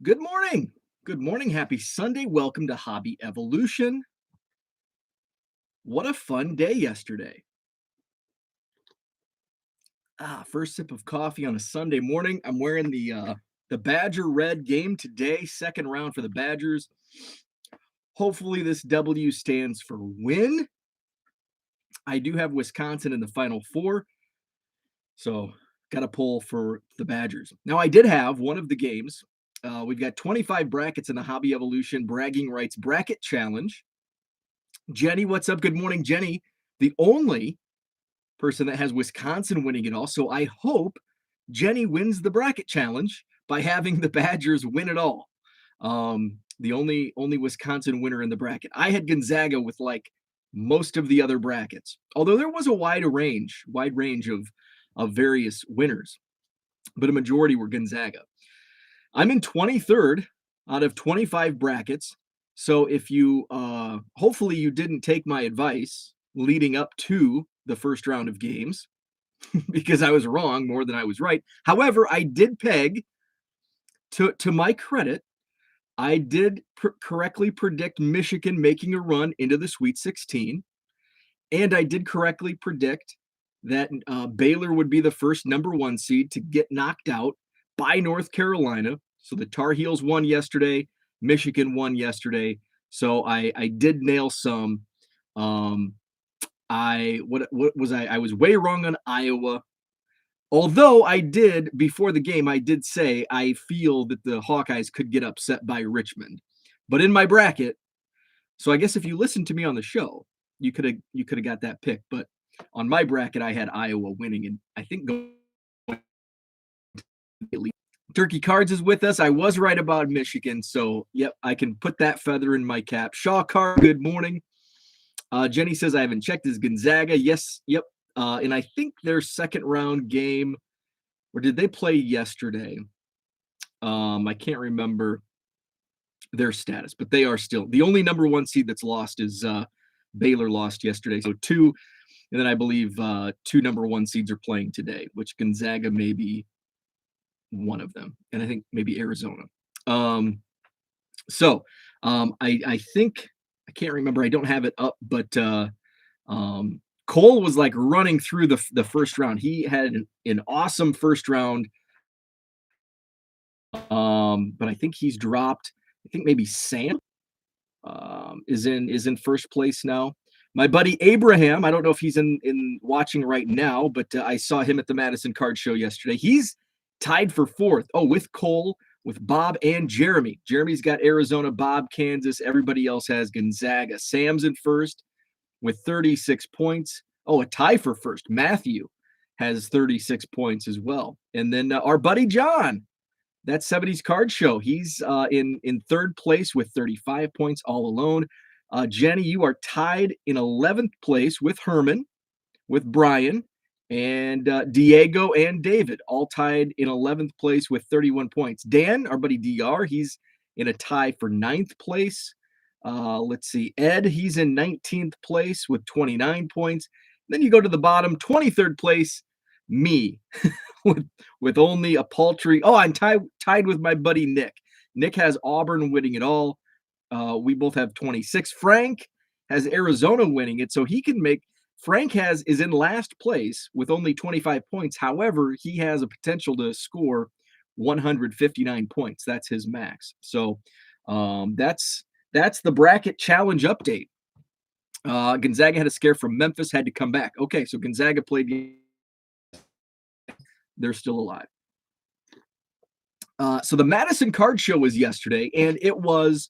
Good morning. Good morning. Happy Sunday. Welcome to Hobby Evolution. What a fun day yesterday. First sip of coffee on a Sunday morning. I'm wearing the Badger red game today, second round for the Badgers. Hopefully this W stands for win. I do have Wisconsin in the Final Four, so got to pull for the Badgers. Now I did have one of the games. We've got 25 brackets in the Hobby Evolution Bragging Rights Bracket Challenge. Jenny, what's up? Good morning, Jenny. The only person that has Wisconsin winning it all. So I hope Jenny wins the bracket challenge by having the Badgers win it all. The only Wisconsin winner in the bracket. I had Gonzaga with like most of the other brackets, although there was a wide range of various winners, but a majority were Gonzaga. I'm in 23rd out of 25 brackets. So if you hopefully you didn't take my advice leading up to the first round of games because I was wrong more than I was right. However, I did peg to my credit, I did correctly predict Michigan making a run into the Sweet 16, and I did correctly predict that Baylor would be the first number 1 seed to get knocked out by North Carolina. So the Tar Heels won yesterday, Michigan won yesterday. So I did nail some. I was way wrong on Iowa. Although I did before the game, I did say I feel that the Hawkeyes could get upset by Richmond. But in my bracket, so I guess if you listened to me on the show, you could have got that pick. But on my bracket, I had Iowa winning, and I think Turkey Cards is with us. I was right about Michigan, so yep, I can put that feather in my cap. Shaw Card, good morning. Jenny says I haven't checked. Is Gonzaga? Yes, yep. And I think their second round game, or did they play yesterday? I can't remember their status, but they are still the only number 1 seed that's lost is Baylor lost yesterday. So 2, and then I believe 2 number 1 seeds are playing today, which Gonzaga may be one of them, and I think maybe Arizona. I think I can't remember. I don't have it up, but Cole was like running through the first round. He had an awesome first round, but I think he's dropped. I think maybe Sam is in first place now. My buddy Abraham, I don't know if he's in watching right now, but I saw him at the Madison Card Show yesterday. He's tied for 4th. Oh, with Cole, with Bob and Jeremy. Jeremy's got Arizona, Bob, Kansas. Everybody else has Gonzaga. Sam's in first with 36 points. Oh, a tie for first. Matthew has 36 points as well. And then our buddy John, that 70s Card Show, he's in third place with 35 points all alone. Jenny, you are tied in 11th place with Herman, with Brian, and Diego and David, all tied in 11th place with 31 points. Dan, our buddy DR, he's in a tie for 9th place. Let's see. Ed, he's in 19th place with 29 points. Then you go to the bottom, 23rd place, me, with only a paltry. Oh, I'm tied with my buddy Nick. Nick has Auburn winning it all. We both have 26. Frank has Arizona winning it, so he can make. Frank is in last place with only 25 points. However, he has a potential to score 159 points. That's his max. So that's the bracket challenge update. Gonzaga had a scare from Memphis, had to come back. Okay, so Gonzaga played. They're still alive. So the Madison Card Show was yesterday, and it was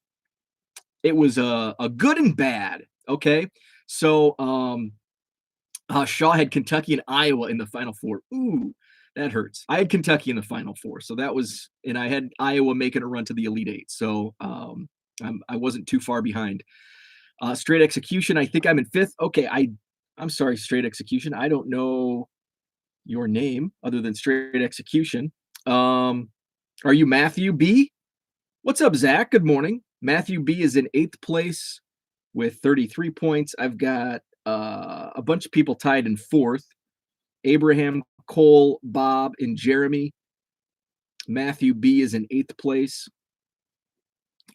a good and bad. Okay, so Shaw had Kentucky and Iowa in the Final Four. Ooh, that hurts. I had Kentucky in the Final Four, so that was, and I had Iowa making a run to the Elite Eight. So I wasn't too far behind. Straight Execution, I think I'm in 5th. Okay, I'm sorry, Straight Execution. I don't know your name other than Straight Execution. Are you Matthew B? What's up, Zach? Good morning. Matthew B is in 8th place with 33 points. I've got a bunch of people tied in 4th. Abraham, Cole, Bob, and Jeremy. Matthew B is in 8th place.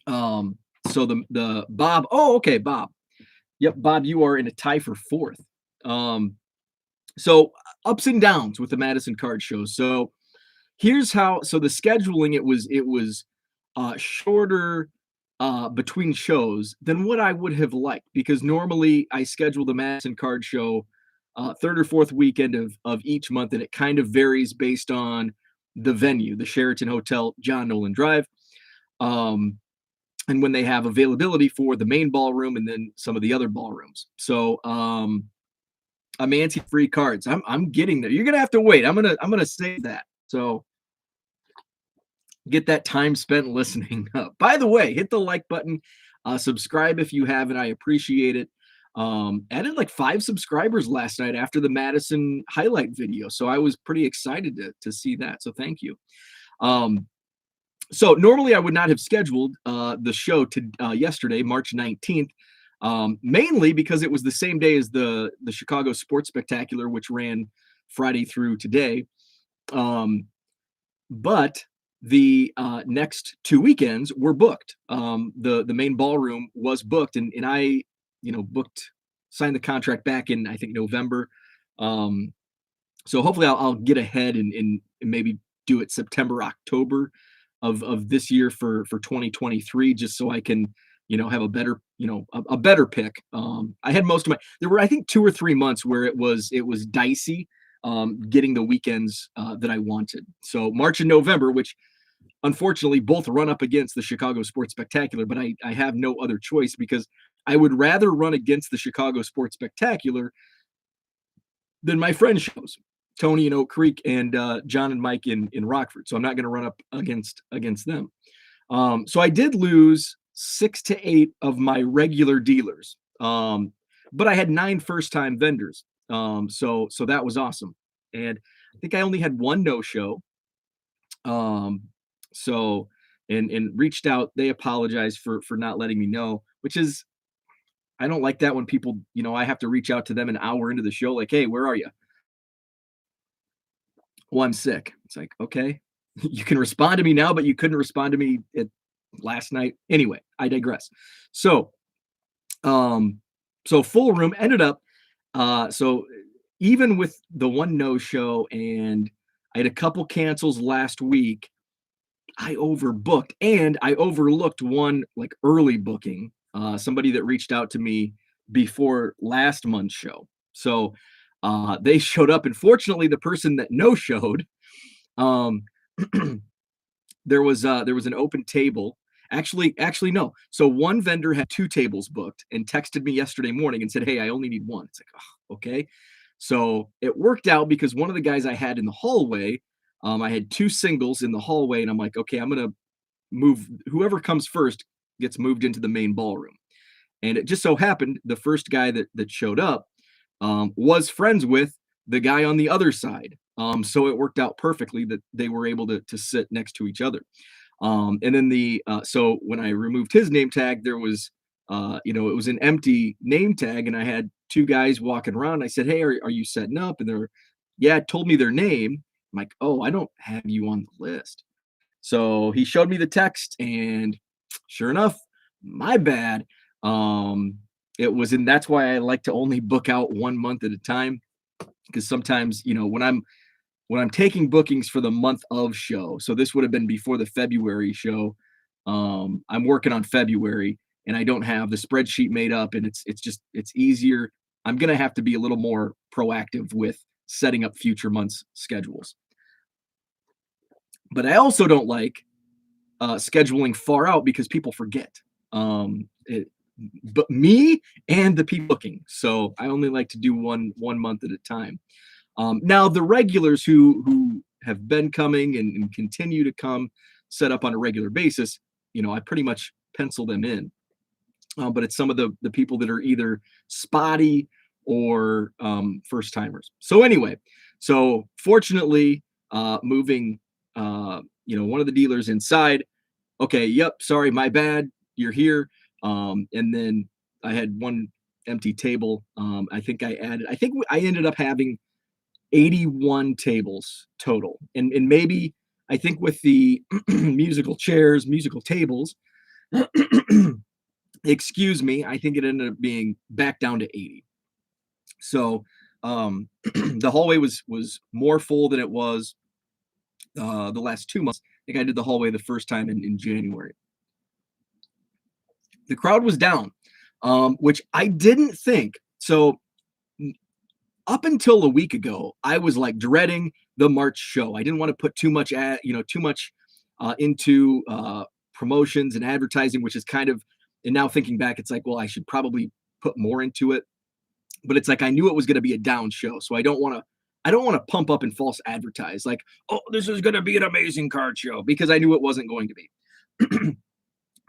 Um, so the Bob. Oh, okay, Bob. Yep, Bob, you are in a tie for fourth. Um, so ups and downs with the Madison card show. So here's how. So the scheduling, it was shorter between shows than what I would have liked, because normally I schedule the Madison card show third or fourth weekend of each month, and it kind of varies based on the venue, the Sheraton Hotel, John Nolan Drive. Um, and when they have availability for the main ballroom and then some of the other ballrooms. So I'm anti free cards. I'm getting there. You're gonna have to wait. I'm gonna save that. So get that time spent listening. By the way, hit the like button, subscribe if you haven't. I appreciate it. Added like 5 subscribers last night after the Madison highlight video, so I was pretty excited to see that. So thank you. Um, so normally I would not have scheduled the show to yesterday, March 19th, mainly because it was the same day as the Chicago Sports Spectacular, which ran Friday through today. Um, but the next 2 weekends were booked. The main ballroom was booked, and I, booked, signed the contract back in, I think, November. Um, so hopefully I'll get ahead and maybe do it September, October of this year for 2023, just so I can, have a better, a better pick. I had most of my, there were, I think, 2 or 3 months where it was dicey getting the weekends that I wanted. So March and November, which unfortunately both run up against the Chicago Sports Spectacular, but I have no other choice, because I would rather run against the Chicago Sports Spectacular than my friend shows, Tony in Oak Creek and John and Mike in Rockford. So I'm not going to run up against them. So I did lose 6 to 8 of my regular dealers, but I had 9 first-time vendors. So that was awesome, and I think I only had one no-show. Um, so and reached out. They apologized for not letting me know, which is, I don't like that when people, I have to reach out to them an hour into the show, like, hey, where are you? Well, I'm sick. It's like, okay, you can respond to me now, but you couldn't respond to me last night. Anyway, I digress. So, um, so full room ended up, so even with the one no show, and I had a couple cancels last week, I overbooked and I overlooked one like early booking, somebody that reached out to me before last month's show. So they showed up, and fortunately, the person that no showed, um, there was an open table. Actually, no. So one vendor had 2 tables booked and texted me yesterday morning and said, "Hey, I only need one." It's like, oh, okay. So it worked out because one of the guys I had in the hallway, I had 2 singles in the hallway, and I'm like, okay, I'm gonna move, whoever comes first gets moved into the main ballroom. And it just so happened the first guy that showed up was friends with the guy on the other side. So it worked out perfectly that they were able to sit next to each other. And then so when I removed his name tag, there was, it was an empty name tag, and I had 2 guys walking around. I said, "Hey, are you setting up?" And they're, yeah, told me their name. I'm like, "Oh, I don't have you on the list." So he showed me the text, and sure enough, my bad. Um, it was, and that's why I like to only book out 1 month at a time, because sometimes, when I'm taking bookings for the month of show, so this would have been before the February show. I'm working on February, and I don't have the spreadsheet made up, and it's easier. I'm gonna have to be a little more proactive with setting up future months schedules. But I also don't like scheduling far out, because people forget. But me and the people looking. So I only like to do one month at a time. Now the regulars who have been coming and continue to come, set up on a regular basis, I pretty much pencil them in. But it's some of the people that are either spotty or first timers. So anyway, so fortunately, moving, one of the dealers inside. Okay, yep, sorry, my bad. You're here. And then I had one empty table. I think I ended up having 81 tables total. And maybe, I think with the musical chairs, musical tables, Excuse me, I think it ended up being back down to 80. So the hallway was more full than it was the last 2 months. I think I did the hallway the first time in January. The crowd was down, which I didn't think. So up until a week ago, I was like dreading the March show. I didn't want to put too much into promotions and advertising, which is kind of. And now thinking back, it's like, well, I should probably put more into it. But it's like I knew it was going to be a down show, so I don't want to pump up and false advertise like, oh, this is going to be an amazing card show because I knew it wasn't going to be.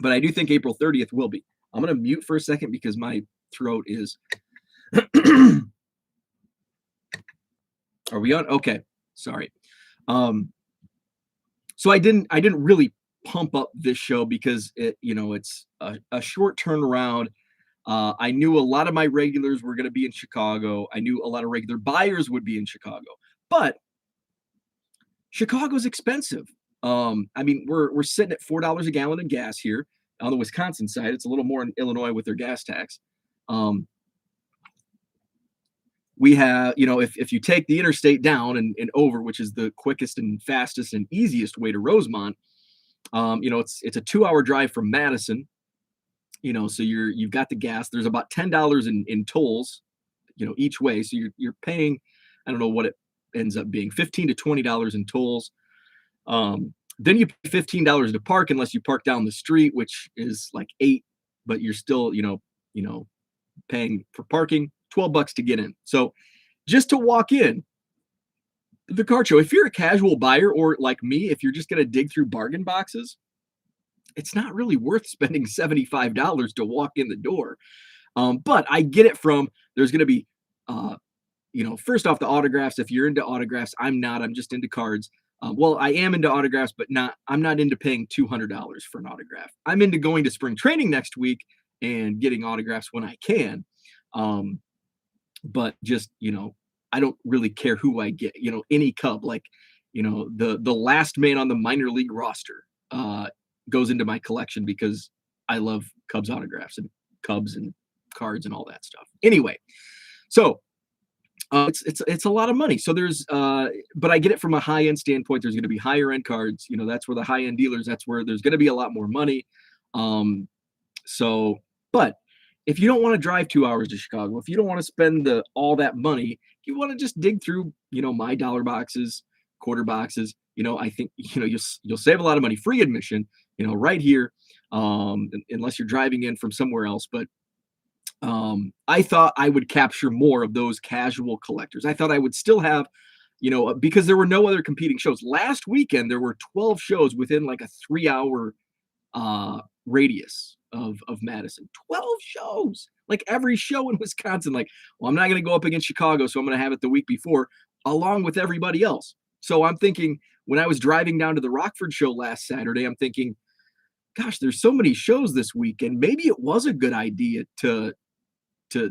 But I do think April 30th will be. I'm going to mute for a second because my throat is. Are we on? Okay, sorry. So I didn't really pump up this show because it's a short turnaround. I knew a lot of my regulars were going to be in Chicago. I knew a lot of regular buyers would be in Chicago, but Chicago's expensive. I mean, we're sitting at $4 a gallon in gas here on the Wisconsin side. It's a little more in Illinois with their gas tax. We have, if you take the interstate down and over, which is the quickest and fastest and easiest way to Rosemont, it's a 2-hour drive from Madison. So you've got the gas. There's about $10 in tolls, each way. So you're paying, I don't know what it ends up being, $15 to $20 in tolls. Then you pay $15 to park unless you park down the street, which is like $8, but you're still, paying for parking, $12 to get in. So just to walk in the card show, if you're a casual buyer or like me, if you're just going to dig through bargain boxes, it's not really worth spending $75 to walk in the door. But I get it from there's going to be, first off, the autographs. If you're into autographs, I'm not. I'm just into cards. Well, I am into autographs, but I'm not into paying $200 for an autograph. I'm into going to spring training next week and getting autographs when I can. But just, I don't really care who I get, any Cub, like, the last man on the minor league roster goes into my collection because I love Cubs autographs and Cubs and cards and all that stuff. Anyway, so it's a lot of money. So there's but I get it from a high end standpoint. There's going to be higher end cards. That's where the high end dealers. That's where there's going to be a lot more money. But if you don't want to drive 2 hours to Chicago, if you don't want to spend all that money, if you want to just dig through, my dollar boxes, quarter boxes, I think, you'll save a lot of money. Free admission, right here, unless you're driving in from somewhere else. But I thought I would capture more of those casual collectors. I thought I would still have, because there were no other competing shows. Last weekend, there were 12 shows within like a 3-hour radius of Madison. 12 shows, like every show in Wisconsin. Like, well, I'm not going to go up against Chicago, so I'm going to have it the week before, along with everybody else. So I'm thinking, when I was driving down to the Rockford show last Saturday, I'm thinking, gosh, there's so many shows this weekend. Maybe it was a good idea to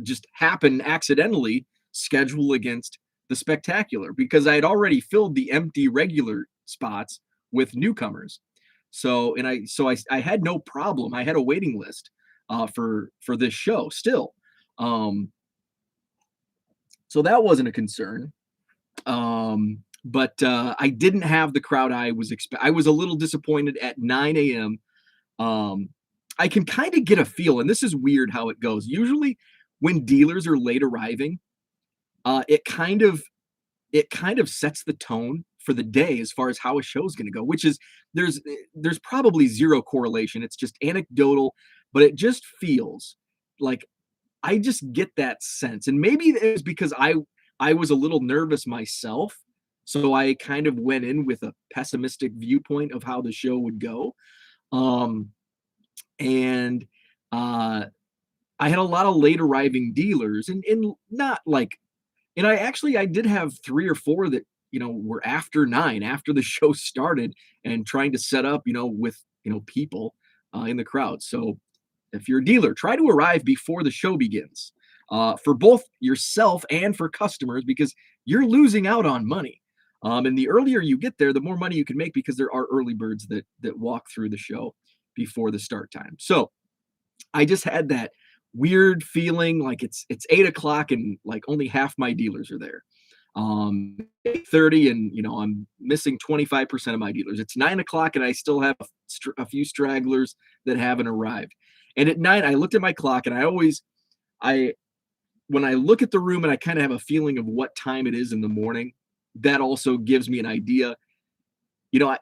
just happen accidentally schedule against the spectacular, because I had already filled the empty regular spots with newcomers. So I had no problem. I had a waiting list for this show still. So that wasn't a concern. But I didn't have the crowd I was I was a little disappointed at 9 a.m. I can kind of get a feel, and this is weird how it goes. Usually when dealers are late arriving, it kind of sets the tone for the day as far as how a show is going to go, which is there's probably zero correlation. It's just anecdotal, but it just feels like I just get that sense. And maybe it was because I was a little nervous myself. So I kind of went in with a pessimistic viewpoint of how the show would go. And I had a lot of late arriving dealers and not like, and I did have 3 or 4 that, were after 9, after the show started, and trying to set up, with, people in the crowd. So if you're a dealer, try to arrive before the show begins for both yourself and for customers, because you're losing out on money. And the earlier you get there, the more money you can make, because there are early birds that walk through the show. before the start time. So I just had that weird feeling like it's 8 o'clock and like only half my dealers are there. 8:30 and I'm missing 25% of my dealers. It's 9 o'clock and I still have a few stragglers that haven't arrived. And at night, I looked at my clock and I when I look at the room and I kind of have a feeling of what time it is in the morning, that also gives me an idea. You know, I,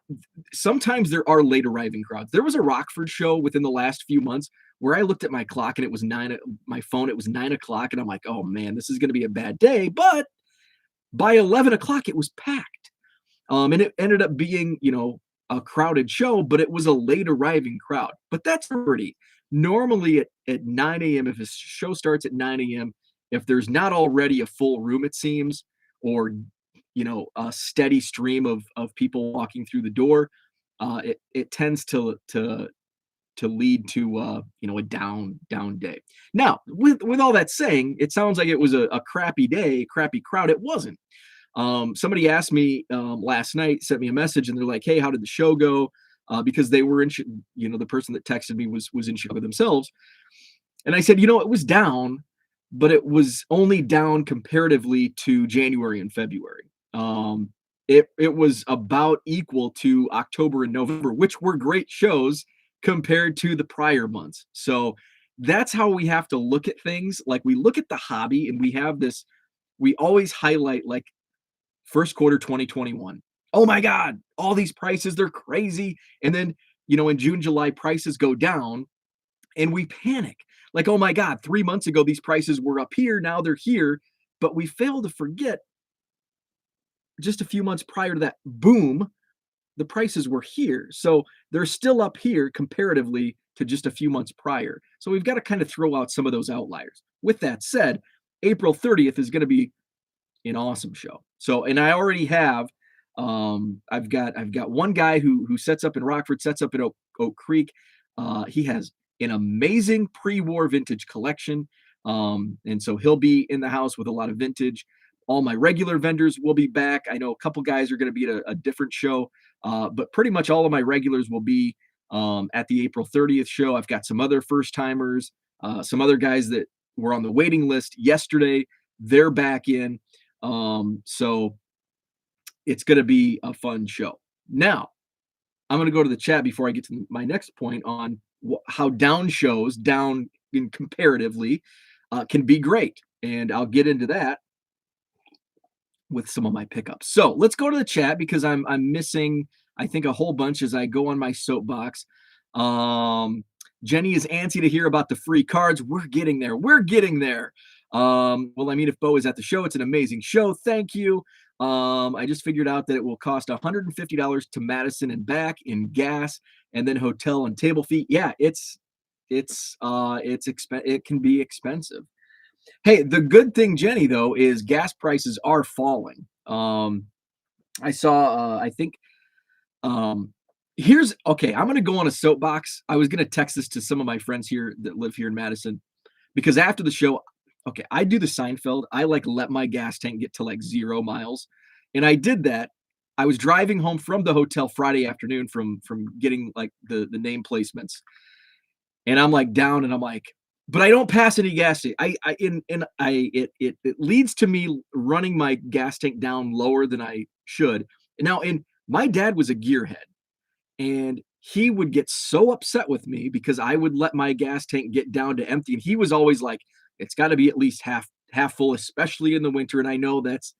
Sometimes there are late arriving crowds. There was a Rockford show within the last few months where I looked at my clock and it was my phone, it was 9 o'clock. And I'm like, oh man, this is going to be a bad day. But by 11 o'clock, it was packed. And it ended up being, a crowded show, but it was a late arriving crowd. But that's pretty. Normally at 9 a.m., if a show starts at 9 a.m., if there's not already a full room, it seems, or a steady stream of people walking through the door, it tends to lead to a down day. Now, with all that saying, it sounds like it was a crappy day, crappy crowd. It wasn't. Somebody asked me last night, sent me a message, and they're like, "Hey, how did the show go?" Because they were the person that texted me was in Chicago themselves, and I said, it was down, but it was only down comparatively to January and February. It was about equal to October and November, which were great shows compared to the prior months. So that's how we have to look at things. Like we look at the hobby, and we have this. We always highlight like first quarter 2021. Oh my God, all these prices, they're crazy. And then, in June, July, prices go down and we panic. Like, oh my God, 3 months ago, these prices were up here. Now they're here. But we fail to forget just a few months prior to that boom, the prices were here. So they're still up here comparatively to just a few months prior. So we've got to kind of throw out some of those outliers. With that said, April 30th is going to be an awesome show. So, and I already have, I've got one guy who sets up in Rockford, sets up in Oak Creek. He has an amazing pre-war vintage collection, and so he'll be in the house with a lot of vintage. All my regular vendors will be back. I know a couple guys are going to be at a different show, but pretty much all of my regulars will be at the April 30th show. I've got some other first timers, some other guys that were on the waiting list yesterday. They're back in. So it's going to be a fun show. Now, I'm going to go to the chat before I get to my next point on how down shows, down in comparatively, can be great. And I'll get into that with some of my pickups. So let's go to the chat because I'm missing, I think, a whole bunch as I go on my soapbox. Jenny is antsy to hear about the free cards. We're getting there. We're getting there. Well, I mean, if Bo is at the show, it's an amazing show. Thank you. I just figured out that it will cost $150 to Madison and back in gas, and then hotel and table fee. Yeah, it can be expensive. Hey, the good thing, Jenny, though, is gas prices are falling. I saw, I think, here's okay. I'm going to go on a soapbox. I was going to text this to some of my friends here that live here in Madison because after the show, okay, I do the Seinfeld. I like let my gas tank get to like 0 miles. And I did that. I was driving home from the hotel Friday afternoon from getting like the name placements. And I'm like down and I'm like, but I don't pass any gas station. It leads to me running my gas tank down lower than I should. And my dad was a gearhead, and he would get so upset with me because I would let my gas tank get down to empty, and he was always like, it's got to be at least half full, especially in the winter. And I know that's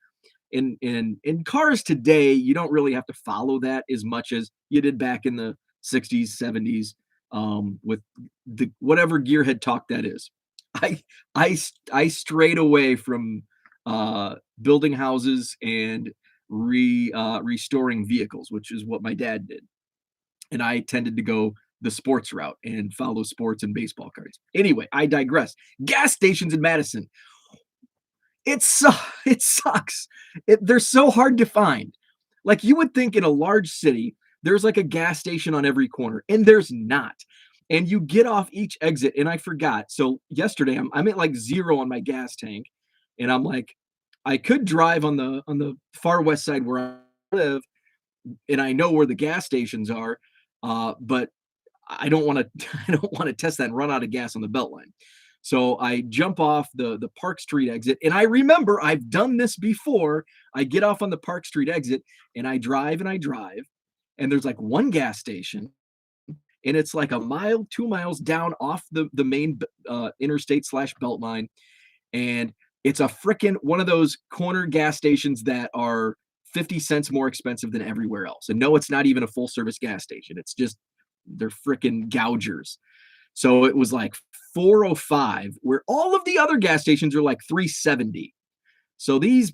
in cars today, you don't really have to follow that as much as you did back in the 60s, 70s, with the whatever gearhead talk that is. I strayed away from building houses and restoring vehicles, which is what my dad did. And I tended to go the sports route and follow sports and baseball cards. Anyway, I digress. Gas stations in Madison. It sucks. They're so hard to find. Like you would think in a large city, there's like a gas station on every corner, and there's not. And you get off each exit, and I forgot. So yesterday, I'm at like 0 on my gas tank, and I'm like, I could drive on the far west side where I live, and I know where the gas stations are, but I don't want to I don't want to test that and run out of gas on the Beltline. So I jump off the Park Street exit, and I remember I've done this before. I get off on the Park Street exit, and I drive, and there's like one gas station, and it's like a mile, 2 miles down off the main interstate slash Beltline, and it's a freaking one of those corner gas stations that are 50 cents more expensive than everywhere else. And no, it's not even a full service gas station. It's just they're freaking gougers. So it was like 405, where all of the other gas stations are like 370. So these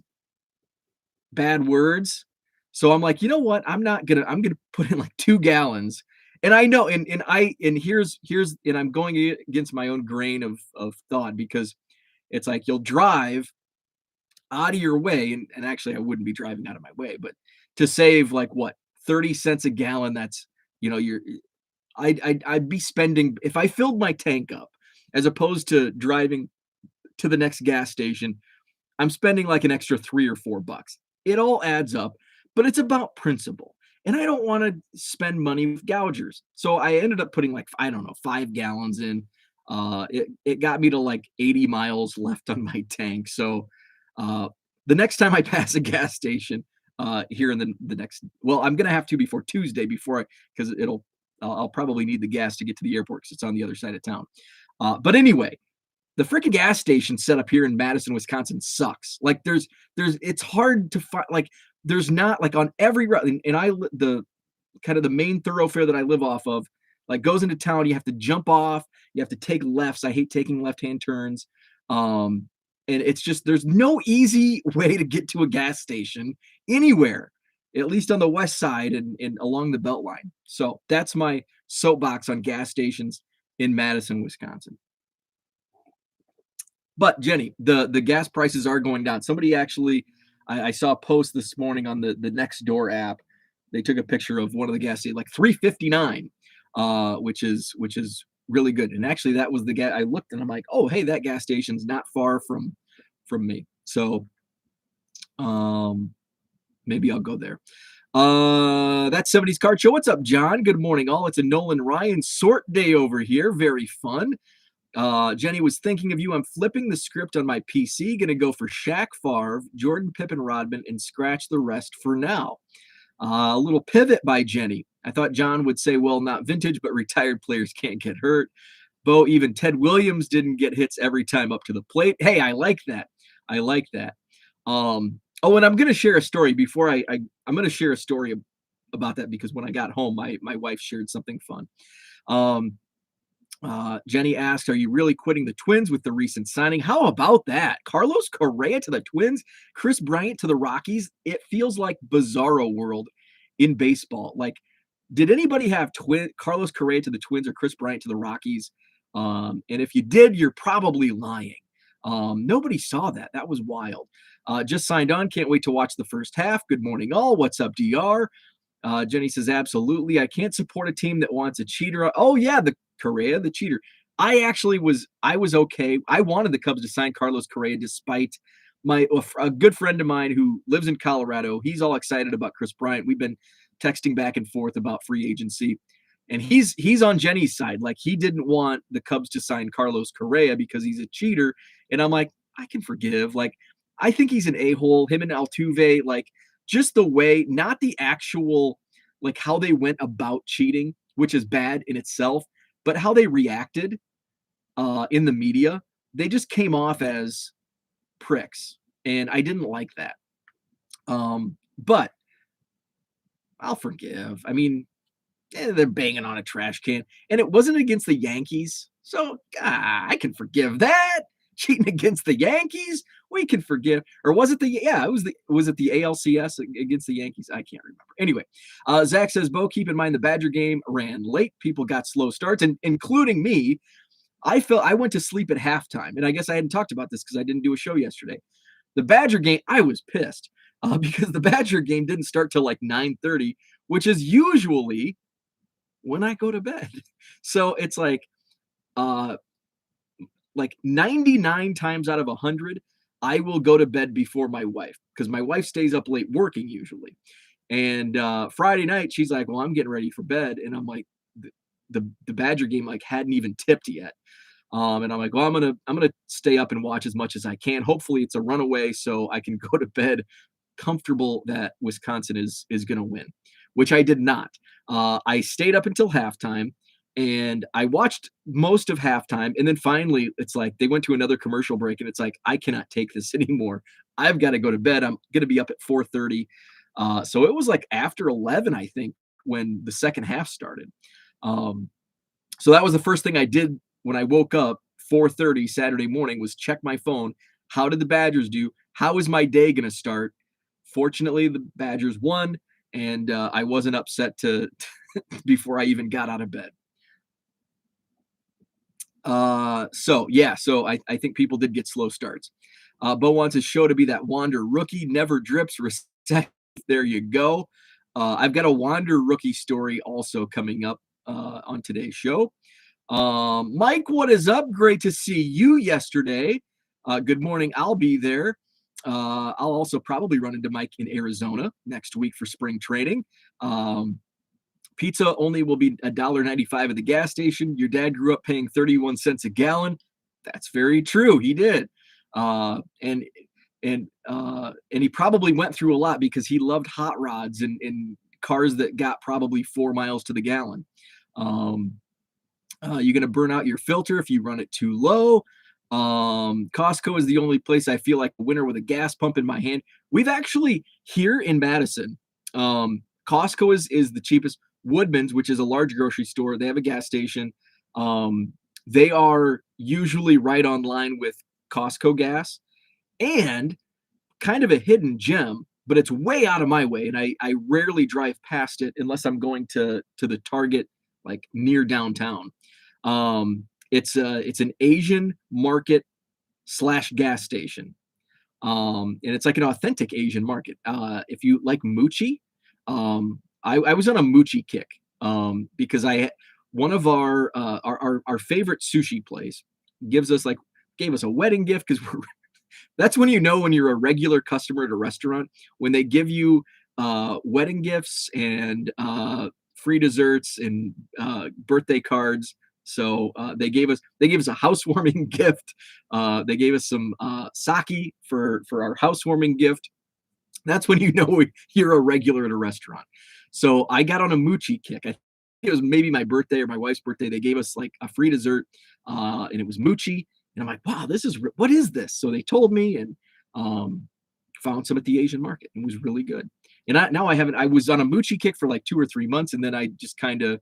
bad words. So I'm like, you know what? I'm gonna put in like 2 gallons. And I know, and here's and I'm going against my own grain of thought, because it's like you'll drive out of your way, and actually I wouldn't be driving out of my way, but to save like what 30 cents a gallon, that's you're I'd be spending, if I filled my tank up as opposed to driving to the next gas station, I'm spending like an extra 3 or 4 bucks. It all adds up, but it's about principle. And I don't want to spend money with gougers. So I ended up putting like, I don't know, 5 gallons in. It got me to like 80 miles left on my tank. So uh, the next time I pass a gas station here in the next, well, I'm going to have to before Tuesday, because I'll probably need the gas to get to the airport because it's on the other side of town. But anyway, the freaking gas station set up here in Madison, Wisconsin sucks. Like it's hard to find, like there's not like on every route, and the kind of the main thoroughfare that I live off of, like goes into town. You have to jump off, you have to take lefts. I hate taking left-hand turns. And it's just, there's no easy way to get to a gas station anywhere, at least on the west side and along the Beltline. So that's my soapbox on gas stations in Madison, Wisconsin. But Jenny, the gas prices are going down. Somebody actually, I saw a post this morning on the Next Door app. They took a picture of one of the gas stations, like 359, which is really good. And actually, that was the gas. I looked and I'm like, oh, hey, that gas station's not far from me. So maybe I'll go there. That's 70s Card Show. What's up, John? Good morning, all. It's a Nolan Ryan sort day over here. Very fun. Jenny was thinking of you. I'm flipping the script on my PC. Going to go for Shaq Favre, Jordan Pippen Rodman, and scratch the rest for now. A little pivot by Jenny. I thought John would say, well, not vintage, but retired players can't get hurt. Bo, even Ted Williams didn't get hits every time up to the plate. Hey, I like that. I like that. Oh, and I'm going to share a story before I'm going to share a story about that, because when I got home, my wife shared something fun. Jenny asked, are you really quitting the Twins with the recent signing? How about that? Carlos Correa to the Twins, Chris Bryant to the Rockies. It feels like bizarro world in baseball. Like, did anybody have Carlos Correa to the Twins or Chris Bryant to the Rockies? And if you did, you're probably lying. Nobody saw that. That was wild. Just signed on. Can't wait to watch the first half. Good morning, all. What's up, DR? Jenny says, absolutely. I can't support a team that wants a cheater. Oh, yeah, the Correa, the cheater. I was okay. I wanted the Cubs to sign Carlos Correa despite a good friend of mine who lives in Colorado. He's all excited about Chris Bryant. We've been texting back and forth about free agency. And he's on Jenny's side. Like, he didn't want the Cubs to sign Carlos Correa because he's a cheater. And I'm like, I can forgive. Like, I think he's an a-hole. Him and Altuve, like, just the way, not the actual, like, how they went about cheating, which is bad in itself, but how they reacted in the media. They just came off as pricks, and I didn't like that. But I'll forgive. I mean, they're banging on a trash can, and it wasn't against the Yankees, so I can forgive that. Cheating against the Yankees, we can forgive. Or was it was it the ALCS against the Yankees? I can't remember. Anyway, Zach says, Bo, keep in mind the Badger game ran late. People got slow starts, and including me. I went to sleep at halftime, and I guess I hadn't talked about this because I didn't do a show yesterday. The Badger game, I was pissed because the Badger game didn't start till like 9:30, which is usually when I go to bed. So it's like 99 times out of 100, I will go to bed before my wife, because my wife stays up late working usually. And Friday night, she's like, well, I'm getting ready for bed. And I'm like, the Badger game like hadn't even tipped yet. And I'm like, well, I'm gonna stay up and watch as much as I can. Hopefully, it's a runaway, so I can go to bed comfortable that Wisconsin is gonna win, which I did not. I stayed up until halftime, and I watched most of halftime, and then finally, it's like they went to another commercial break, and it's like I cannot take this anymore. I've got to go to bed. I'm gonna be up at 4:30. So it was like after 11, I think, when the second half started. Um, so that was the first thing I did when I woke up 4:30 Saturday morning was check my phone. How did the Badgers do? How is my day going to start? Fortunately, the Badgers won, and I wasn't upset to before I even got out of bed. So I think people did get slow starts. Bo wants his show to be that Wander rookie, never drips. Respect. There you go. I've got a Wander rookie story also coming up on today's show. Mike, what is up? Great to see you yesterday. Good morning. I'll be there. I'll also probably run into Mike in Arizona next week for spring training. Pizza only will be $1.95 at the gas station. Your dad grew up paying 31 cents a gallon. That's very true. He did. And he probably went through a lot because he loved hot rods and cars that got probably 4 miles to the gallon. You're going to burn out your filter if you run it too low. Costco is the only place I feel like a winner with a gas pump in my hand. We've actually here in Madison, Costco is the cheapest. Woodman's, which is a large grocery store, they have a gas station. They are usually right on line with Costco gas, and kind of a hidden gem, but it's way out of my way, and I rarely drive past it unless I'm going to the Target like near downtown. It's an Asian market / gas station. And it's like an authentic Asian market. If you like mochi, I was on a mochi kick because one of our favorite sushi place gave us a wedding gift because that's when you know when you're a regular customer at a restaurant when they give you wedding gifts and free desserts and birthday cards. So they gave us a housewarming gift. They gave us some sake for our housewarming gift. That's when you know you're a regular at a restaurant. So I got on a mochi kick. I think it was maybe my birthday or my wife's birthday. They gave us like a free dessert, and it was mochi. And I'm like, wow, what is this? So they told me, and found some at the Asian market, and it was really good. And I was on a mochi kick for like 2 or 3 months, and then I just kind of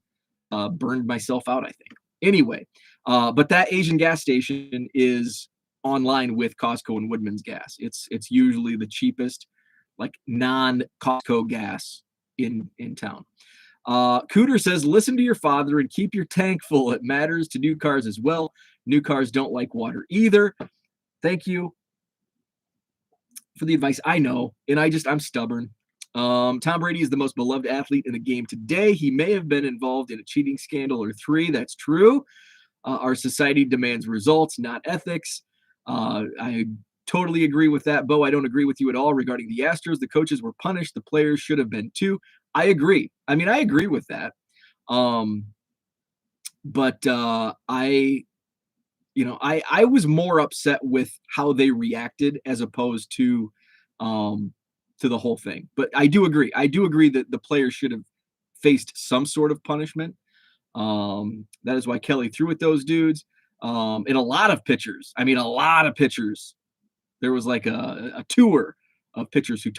burned myself out, I think. Anyway, but that Asian gas station is online with Costco and Woodman's gas. It's usually the cheapest, like non-Costco gas in town. Cooter says, listen to your father and keep your tank full. It matters to new cars as well. New cars don't like water either. Thank you for the advice. I know, and I'm stubborn. Tom Brady is the most beloved athlete in the game today. He may have been involved in a cheating scandal or 3. That's true. Our society demands results, not ethics. I totally agree with that. Bo, I don't agree with you at all regarding the Astros. The coaches were punished. The players should have been too. I agree. I mean, I agree with that. But I was more upset with how they reacted as opposed to the whole thing. But I do agree. I do agree that the players should have faced some sort of punishment. That is why Kelly threw at those dudes. And a lot of pitchers. I mean, a lot of pitchers. There was like a tour of pitchers who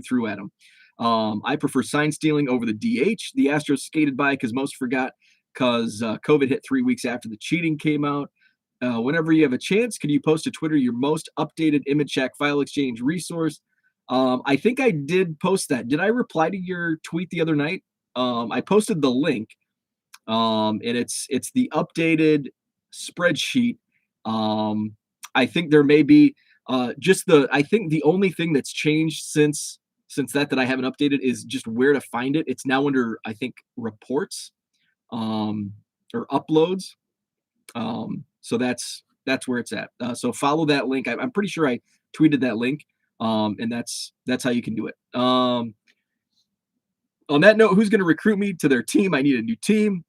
threw at him. I prefer sign stealing over the DH. The Astros skated by because most forgot because COVID hit 3 weeks after the cheating came out. Whenever you have a chance, can you post to Twitter your most updated image check file exchange resource? I think I did post that. Did I reply to your tweet the other night? I posted the link, and it's the updated spreadsheet. I think there may be I think the only thing that's changed since that I haven't updated is just where to find it. It's now under, I think, reports or uploads. So that's where it's at. So follow that link. I'm pretty sure I tweeted that link. And that's how you can do it. On that note, who's going to recruit me to their team? I need a new team.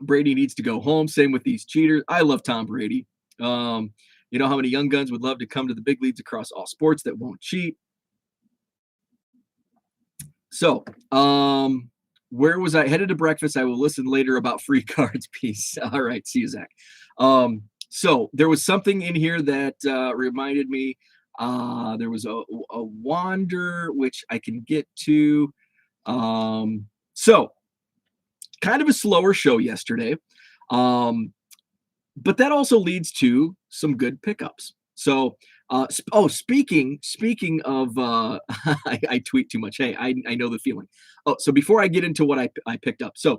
Brady needs to go home. Same with these cheaters. I love Tom Brady. You know how many young guns would love to come to the big leagues across all sports that won't cheat. So, where was I headed to breakfast? I will listen later about free cards. Peace. All right. See you, Zach. So there was something in here that reminded me. There was a wander, which I can get to. So kind of a slower show yesterday. But that also leads to some good pickups. So, speaking of, I tweet too much. Hey, I know the feeling. Oh, so before I get into what I picked up, so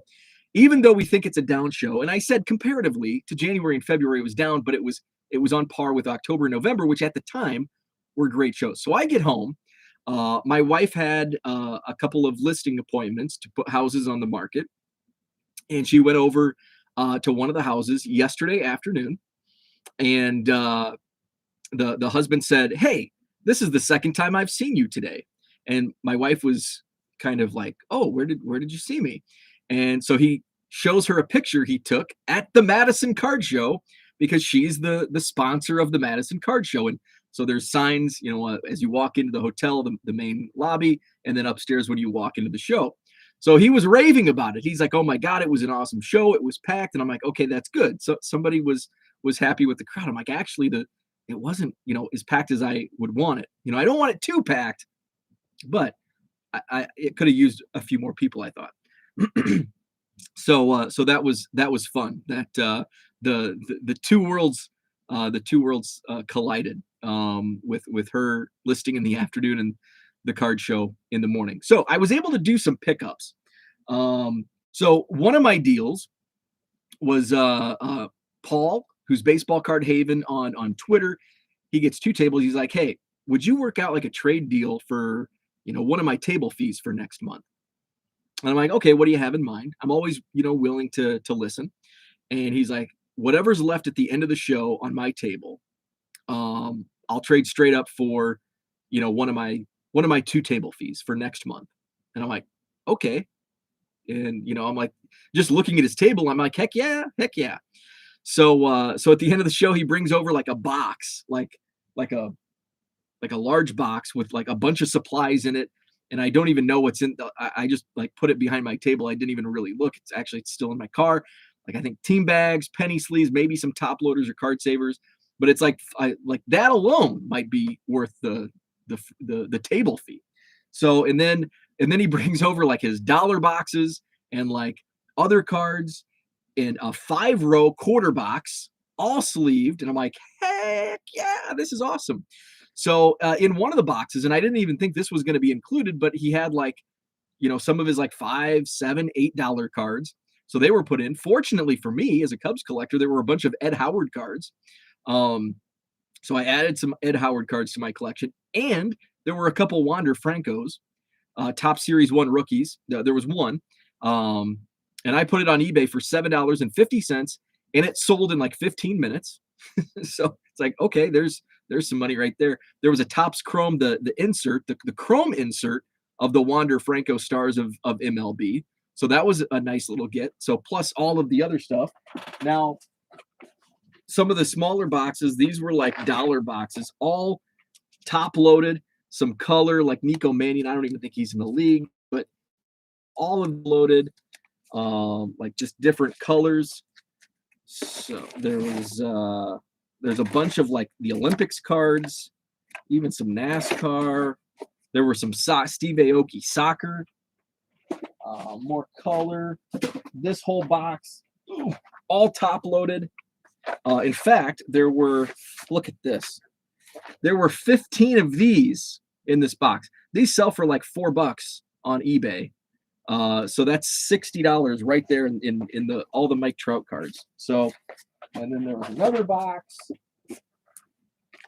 even though we think it's a down show, and I said comparatively to January and February it was down, but it was on par with October and November, which at the time were great shows. So I get home. My wife had a couple of listing appointments to put houses on the market, and she went over to one of the houses yesterday afternoon, and the husband said, "Hey, this is the second time I've seen you today." And my wife was kind of like, "Oh, where did you see me?" And so he shows her a picture he took at the Madison Card Show, because she's the sponsor of the Madison Card Show. And so there's signs, as you walk into the hotel, the main lobby, and then upstairs when you walk into the show. So he was raving about it. He's like, "Oh my God, it was an awesome show. It was packed." And I'm like, "Okay, that's good." So somebody was happy with the crowd. I'm like, "Actually, it wasn't, as packed as I would want it. I don't want it too packed, but I it could have used a few more people, I thought." So that was fun. That the two worlds collided, with her listing in the afternoon and the card show in the morning. So I was able to do some pickups. So one of my deals was Paul, who's Baseball Card Haven on Twitter. He gets two tables. He's like, "Hey, would you work out like a trade deal for one of my table fees for next month?" And I'm like, "Okay, what do you have in mind?" I'm always willing to listen. And he's like, "Whatever's left at the end of the show on my table, I'll trade straight up for one of my two table fees for next month." And I'm like, "Okay." And I'm like, just looking at his table, I'm like, heck yeah, heck yeah. So at the end of the show, he brings over like a box, like a large box with like a bunch of supplies in it. And I don't even know what's in I just like put it behind my table. I didn't even really look. It's still in my car. Like, I think team bags, penny sleeves, maybe some top loaders or card savers. But it's like like that alone might be worth the table fee. So and then he brings over like his dollar boxes and like other cards in a 5-row quarter box, all sleeved. And I'm like, heck yeah, this is awesome. So in one of the boxes, and I didn't even think this was going to be included, but he had like, some of his like $5, $7, $8 cards. So they were put in. Fortunately for me, as a Cubs collector, there were a bunch of Ed Howard cards. So I added some Ed Howard cards to my collection, and there were a couple Wander Francos, top series 1 rookies. There was one. And I put it on eBay for $7.50, and it sold in like 15 minutes. So it's like, okay, there's some money right there. There was a Topps Chrome, the insert, the Chrome insert of the Wander Franco stars of MLB. So that was a nice little get. So plus all of the other stuff. Now, some of the smaller boxes, these were like dollar boxes, all top loaded, some color like Nico Mannion. I don't even think he's in the league, but all of loaded, like just different colors. So there's a bunch of like the Olympics cards, even some NASCAR. There were some Steve Aoki soccer, more color. This whole box, all top loaded. In fact, look at this. There were 15 of these in this box. These sell for like $4 on eBay. So that's $60 right there in all the Mike Trout cards. So, and then there was another box,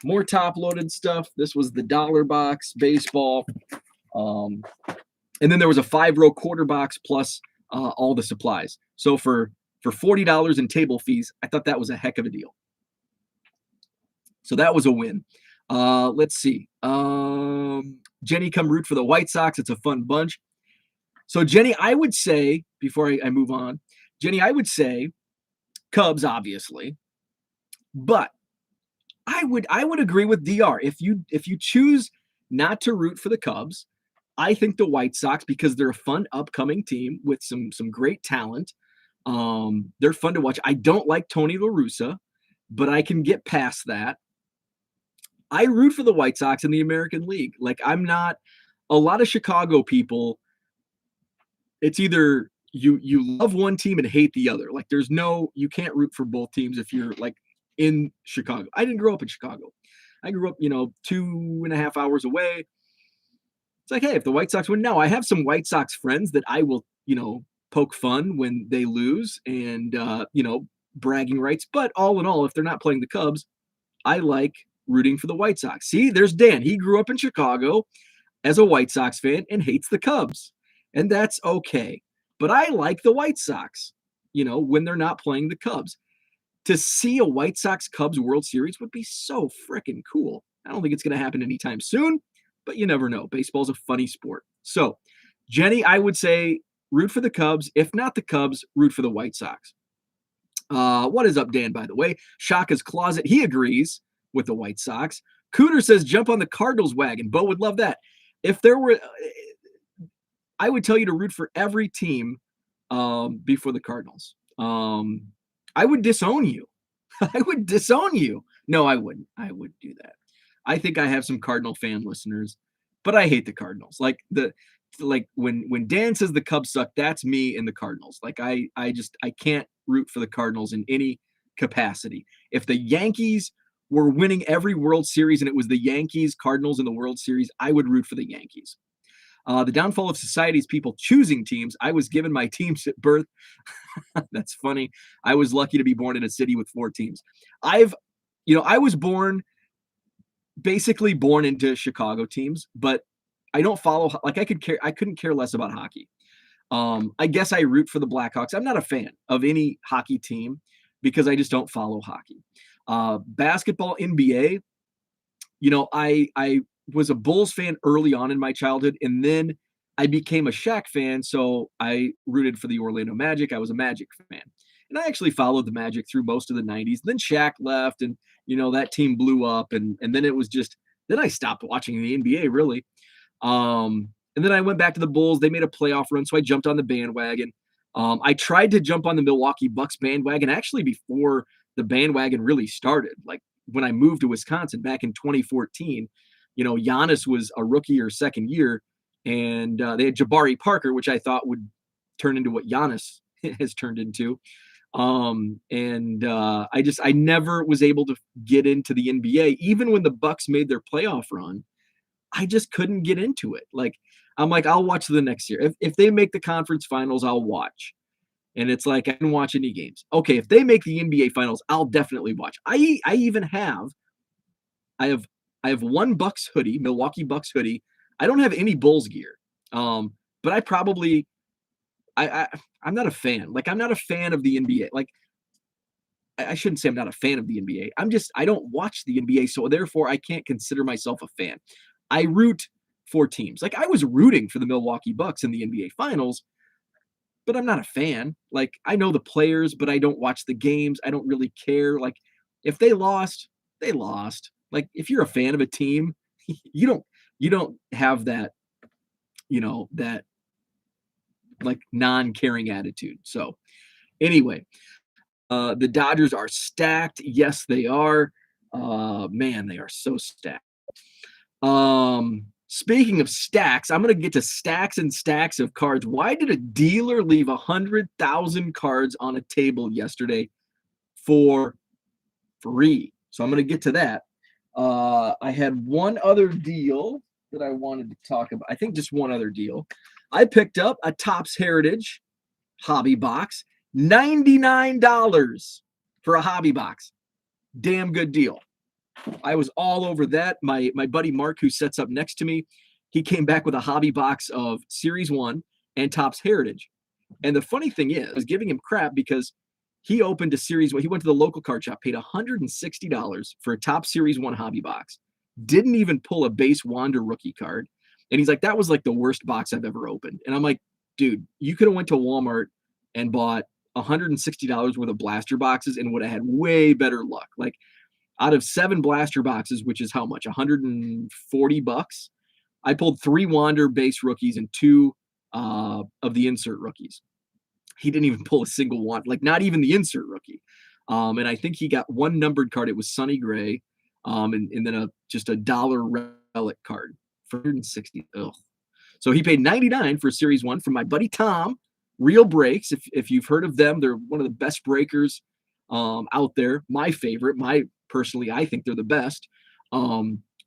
more top loaded stuff. This was the dollar box baseball. And then there was a 5-row quarter box plus all the supplies. So for $40 in table fees, I thought that was a heck of a deal. So that was a win. Let's see. Jenny, come root for the White Sox. It's a fun bunch. So Jenny, I would say, before I move on, Jenny, I would say Cubs, obviously, but I would agree with DR. If you choose not to root for the Cubs, I think the White Sox, because they're a fun upcoming team with some great talent. They're fun to watch. I don't like Tony La Russa, but I can get past that. I root for the White Sox in the American League. Like, I'm not a lot of Chicago people. It's either you love one team and hate the other. Like, you can't root for both teams if you're like in Chicago. I didn't grow up in Chicago. I grew up, 2.5 hours away. It's like, hey, if the White Sox win, now I have some White Sox friends that I will, poke fun when they lose and, bragging rights. But all in all, if they're not playing the Cubs, I like rooting for the White Sox. See, there's Dan. He grew up in Chicago as a White Sox fan and hates the Cubs. And that's okay. But I like the White Sox, when they're not playing the Cubs. To see a White Sox Cubs World Series would be so freaking cool. I don't think it's going to happen anytime soon, but you never know. Baseball's a funny sport. So, Jenny, I would say root for the Cubs. If not the Cubs, root for the White Sox. What is up, Dan, by the way? Shaka's Closet, he agrees with the White Sox. Cooter says jump on the Cardinals wagon. Bo would love that. If there were, I would tell you to root for every team before the Cardinals. I would disown you. I would disown you. No, I wouldn't. I wouldn't do that. I think I have some Cardinal fan listeners, but I hate the Cardinals. Like when Dan says the Cubs suck, that's me and the Cardinals. Like I can't root for the Cardinals in any capacity. If the Yankees were winning every World Series and it was the Yankees, Cardinals in the World Series, I would root for the Yankees. The downfall of society is people choosing teams. I was given my teams at birth. That's funny. I was lucky to be born in a city with 4 teams. I was basically born into Chicago teams, but I don't follow, like I couldn't care less about hockey. I guess I root for the Blackhawks. I'm not a fan of any hockey team because I just don't follow hockey. Basketball, NBA, I was a Bulls fan early on in my childhood, and then I became a Shaq fan, so I rooted for the Orlando Magic. I was a Magic fan. And I actually followed the Magic through most of the 90s. Then Shaq left, and, that team blew up, and then it was just – then I stopped watching the NBA, really. And then I went back to the Bulls. They made a playoff run, so I jumped on the bandwagon. I tried to jump on the Milwaukee Bucks bandwagon actually before the bandwagon really started, like when I moved to Wisconsin back in 2014. Giannis was a rookie or second year, and they had Jabari Parker, which I thought would turn into what Giannis has turned into. I never was able to get into the NBA. Even when the Bucks made their playoff run, I just couldn't get into it. Like, I'm like, I'll watch the next year. If they make the conference finals, I'll watch. And it's like, I didn't watch any games. Okay, if they make the NBA finals, I'll definitely watch. I have one Bucks hoodie, Milwaukee Bucks hoodie. I don't have any Bulls gear. But I'm not a fan. Like, I'm not a fan of the NBA. Like, I shouldn't say I'm not a fan of the NBA. I don't watch the NBA, so therefore I can't consider myself a fan. I root for teams. Like, I was rooting for the Milwaukee Bucks in the NBA finals, but I'm not a fan. Like, I know the players, but I don't watch the games. I don't really care. Like, if they lost, they lost. Like, if you're a fan of a team, you don't have that, that like non-caring attitude. So anyway, the Dodgers are stacked. Yes, they are. Man, they are so stacked. Speaking of stacks, I'm going to get to stacks and stacks of cards. Why did a dealer leave 100,000 cards on a table yesterday for free? So I'm going to get to that. I had one other deal that I wanted to talk about. I think just one other deal. I picked up a Topps Heritage hobby box, $99 for a hobby box. Damn good deal. I was all over that. My buddy Mark, who sets up next to me, he came back with a hobby box of Series 1 and Topps Heritage. And the funny thing is, I was giving him crap because he opened a Series 1. He went to the local card shop, paid $160 for a Topps Series 1 hobby box. Didn't even pull a base Wander rookie card. And he's like, that was like the worst box I've ever opened. And I'm like, dude, you could have went to Walmart and bought $160 worth of blaster boxes and would have had way better luck. Like out of 7 blaster boxes, which is how much? $140. I pulled 3 Wander base rookies and 2 of the insert rookies. He didn't even pull a single one, like not even the insert rookie. And I think he got one numbered card. It was Sonny Gray, and then just a dollar relic card for 160. Ugh. So he paid 99 for Series 1 from my buddy Tom. Real Breaks. If you've heard of them, they're one of the best breakers out there. My favorite. Personally, I think they're the best.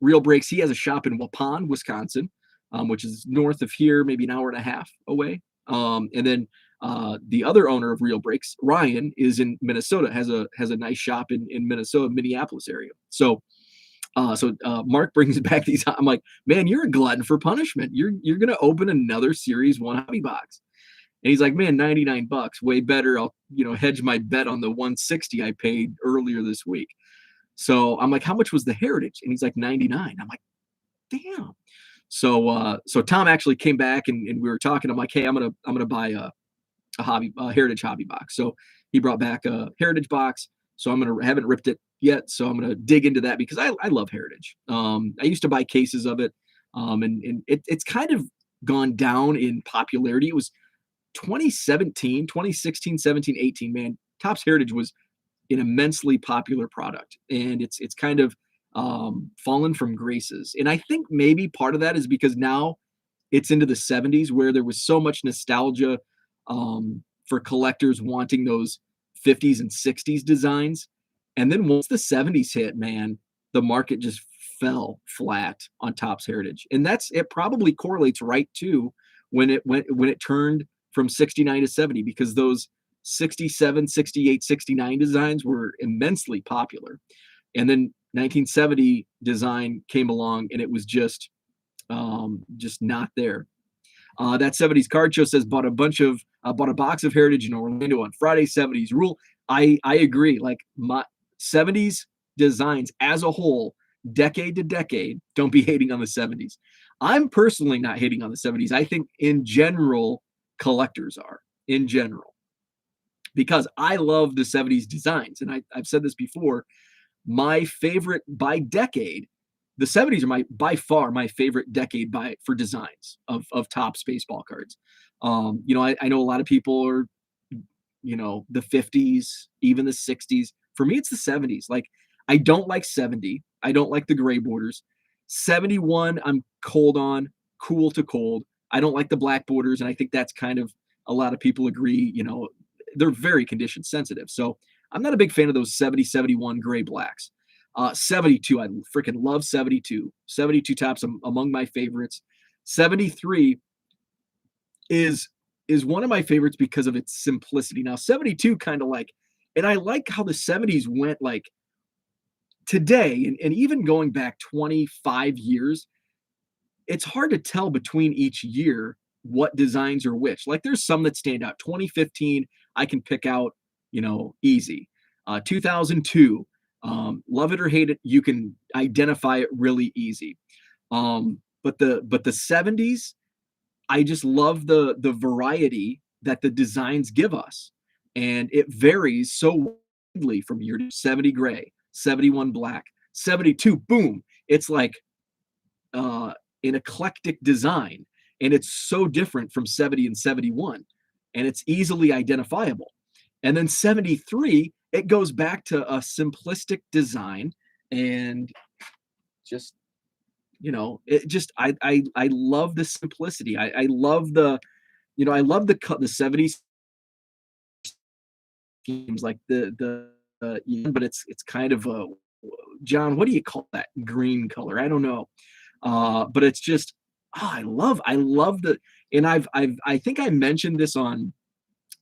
Real Breaks. He has a shop in Waupun, Wisconsin, which is north of here, maybe an hour and a half away. And then the other owner of Real Breaks, Ryan, is in Minnesota. has a nice shop in Minnesota, Minneapolis area. So Mark brings back these. I'm like, man, you're a glutton for punishment. You're gonna open another Series 1 hobby box. And he's like, man, $99, way better. I'll hedge my bet on the 160 I paid earlier this week. So I'm like, how much was the Heritage? And he's like, 99. I'm like, damn. So Tom actually came back and we were talking. I'm like, hey, I'm gonna buy a Heritage hobby box. So he brought back a Heritage box. So haven't ripped it yet. So I'm gonna dig into that because I love Heritage. I used to buy cases of it, and it's kind of gone down in popularity. It was 2017, 2016, 17, 18. Man, Topps Heritage was an immensely popular product, and it's kind of fallen from graces. And I think maybe part of that is because now it's into the 70s where there was so much nostalgia for collectors wanting those 50s and 60s designs. And then once the 70s hit, man, the market just fell flat on Topps Heritage. And it probably correlates right to when it turned from 69 to 70, because those 67, 68, 69 designs were immensely popular. And then 1970 design came along and it was just not there. That 70s card show says bought a box of Heritage in Orlando on Friday. 70s rule. I agree. Like my 70s designs as a whole, decade to decade, don't be hating on the 70s. I'm personally not hating on the 70s. I think in general, collectors are in general, because I love the 70s designs. And I've said this before, my favorite by decade, the 70s are by far my favorite decade for designs of Topps baseball cards. I know a lot of people are, the 50s, even the 60s. For me, it's the 70s. Like, I don't like 70. I don't like the gray borders. 71, I'm cold on, cool to cold. I don't like the black borders, and I think that's kind of, a lot of people agree, they're very condition sensitive. So I'm not a big fan of those 70, 71 gray blacks. 72, I freaking love 72. 72 Topps among my favorites. 73 is one of my favorites because of its simplicity. Now 72 kind of like, and I like how the 70s went like today, and even going back 25 years, it's hard to tell between each year what designs are which. Like there's some that stand out. 2015, I can pick out, easy. 2002, love it or hate it, you can identify it really easy. But the 70s, I just love the variety that the designs give us. And it varies so widely from year to 70 gray, 71 black, 72, boom. It's like an eclectic design. And it's so different from 70 and 71. And it's easily identifiable. And then 73, it goes back to a simplistic design, and just, I love the simplicity. I love the 70s themes, like but it's kind of a, John, what do you call that green color? I don't know. But it's just, I love the, and I think I mentioned this on,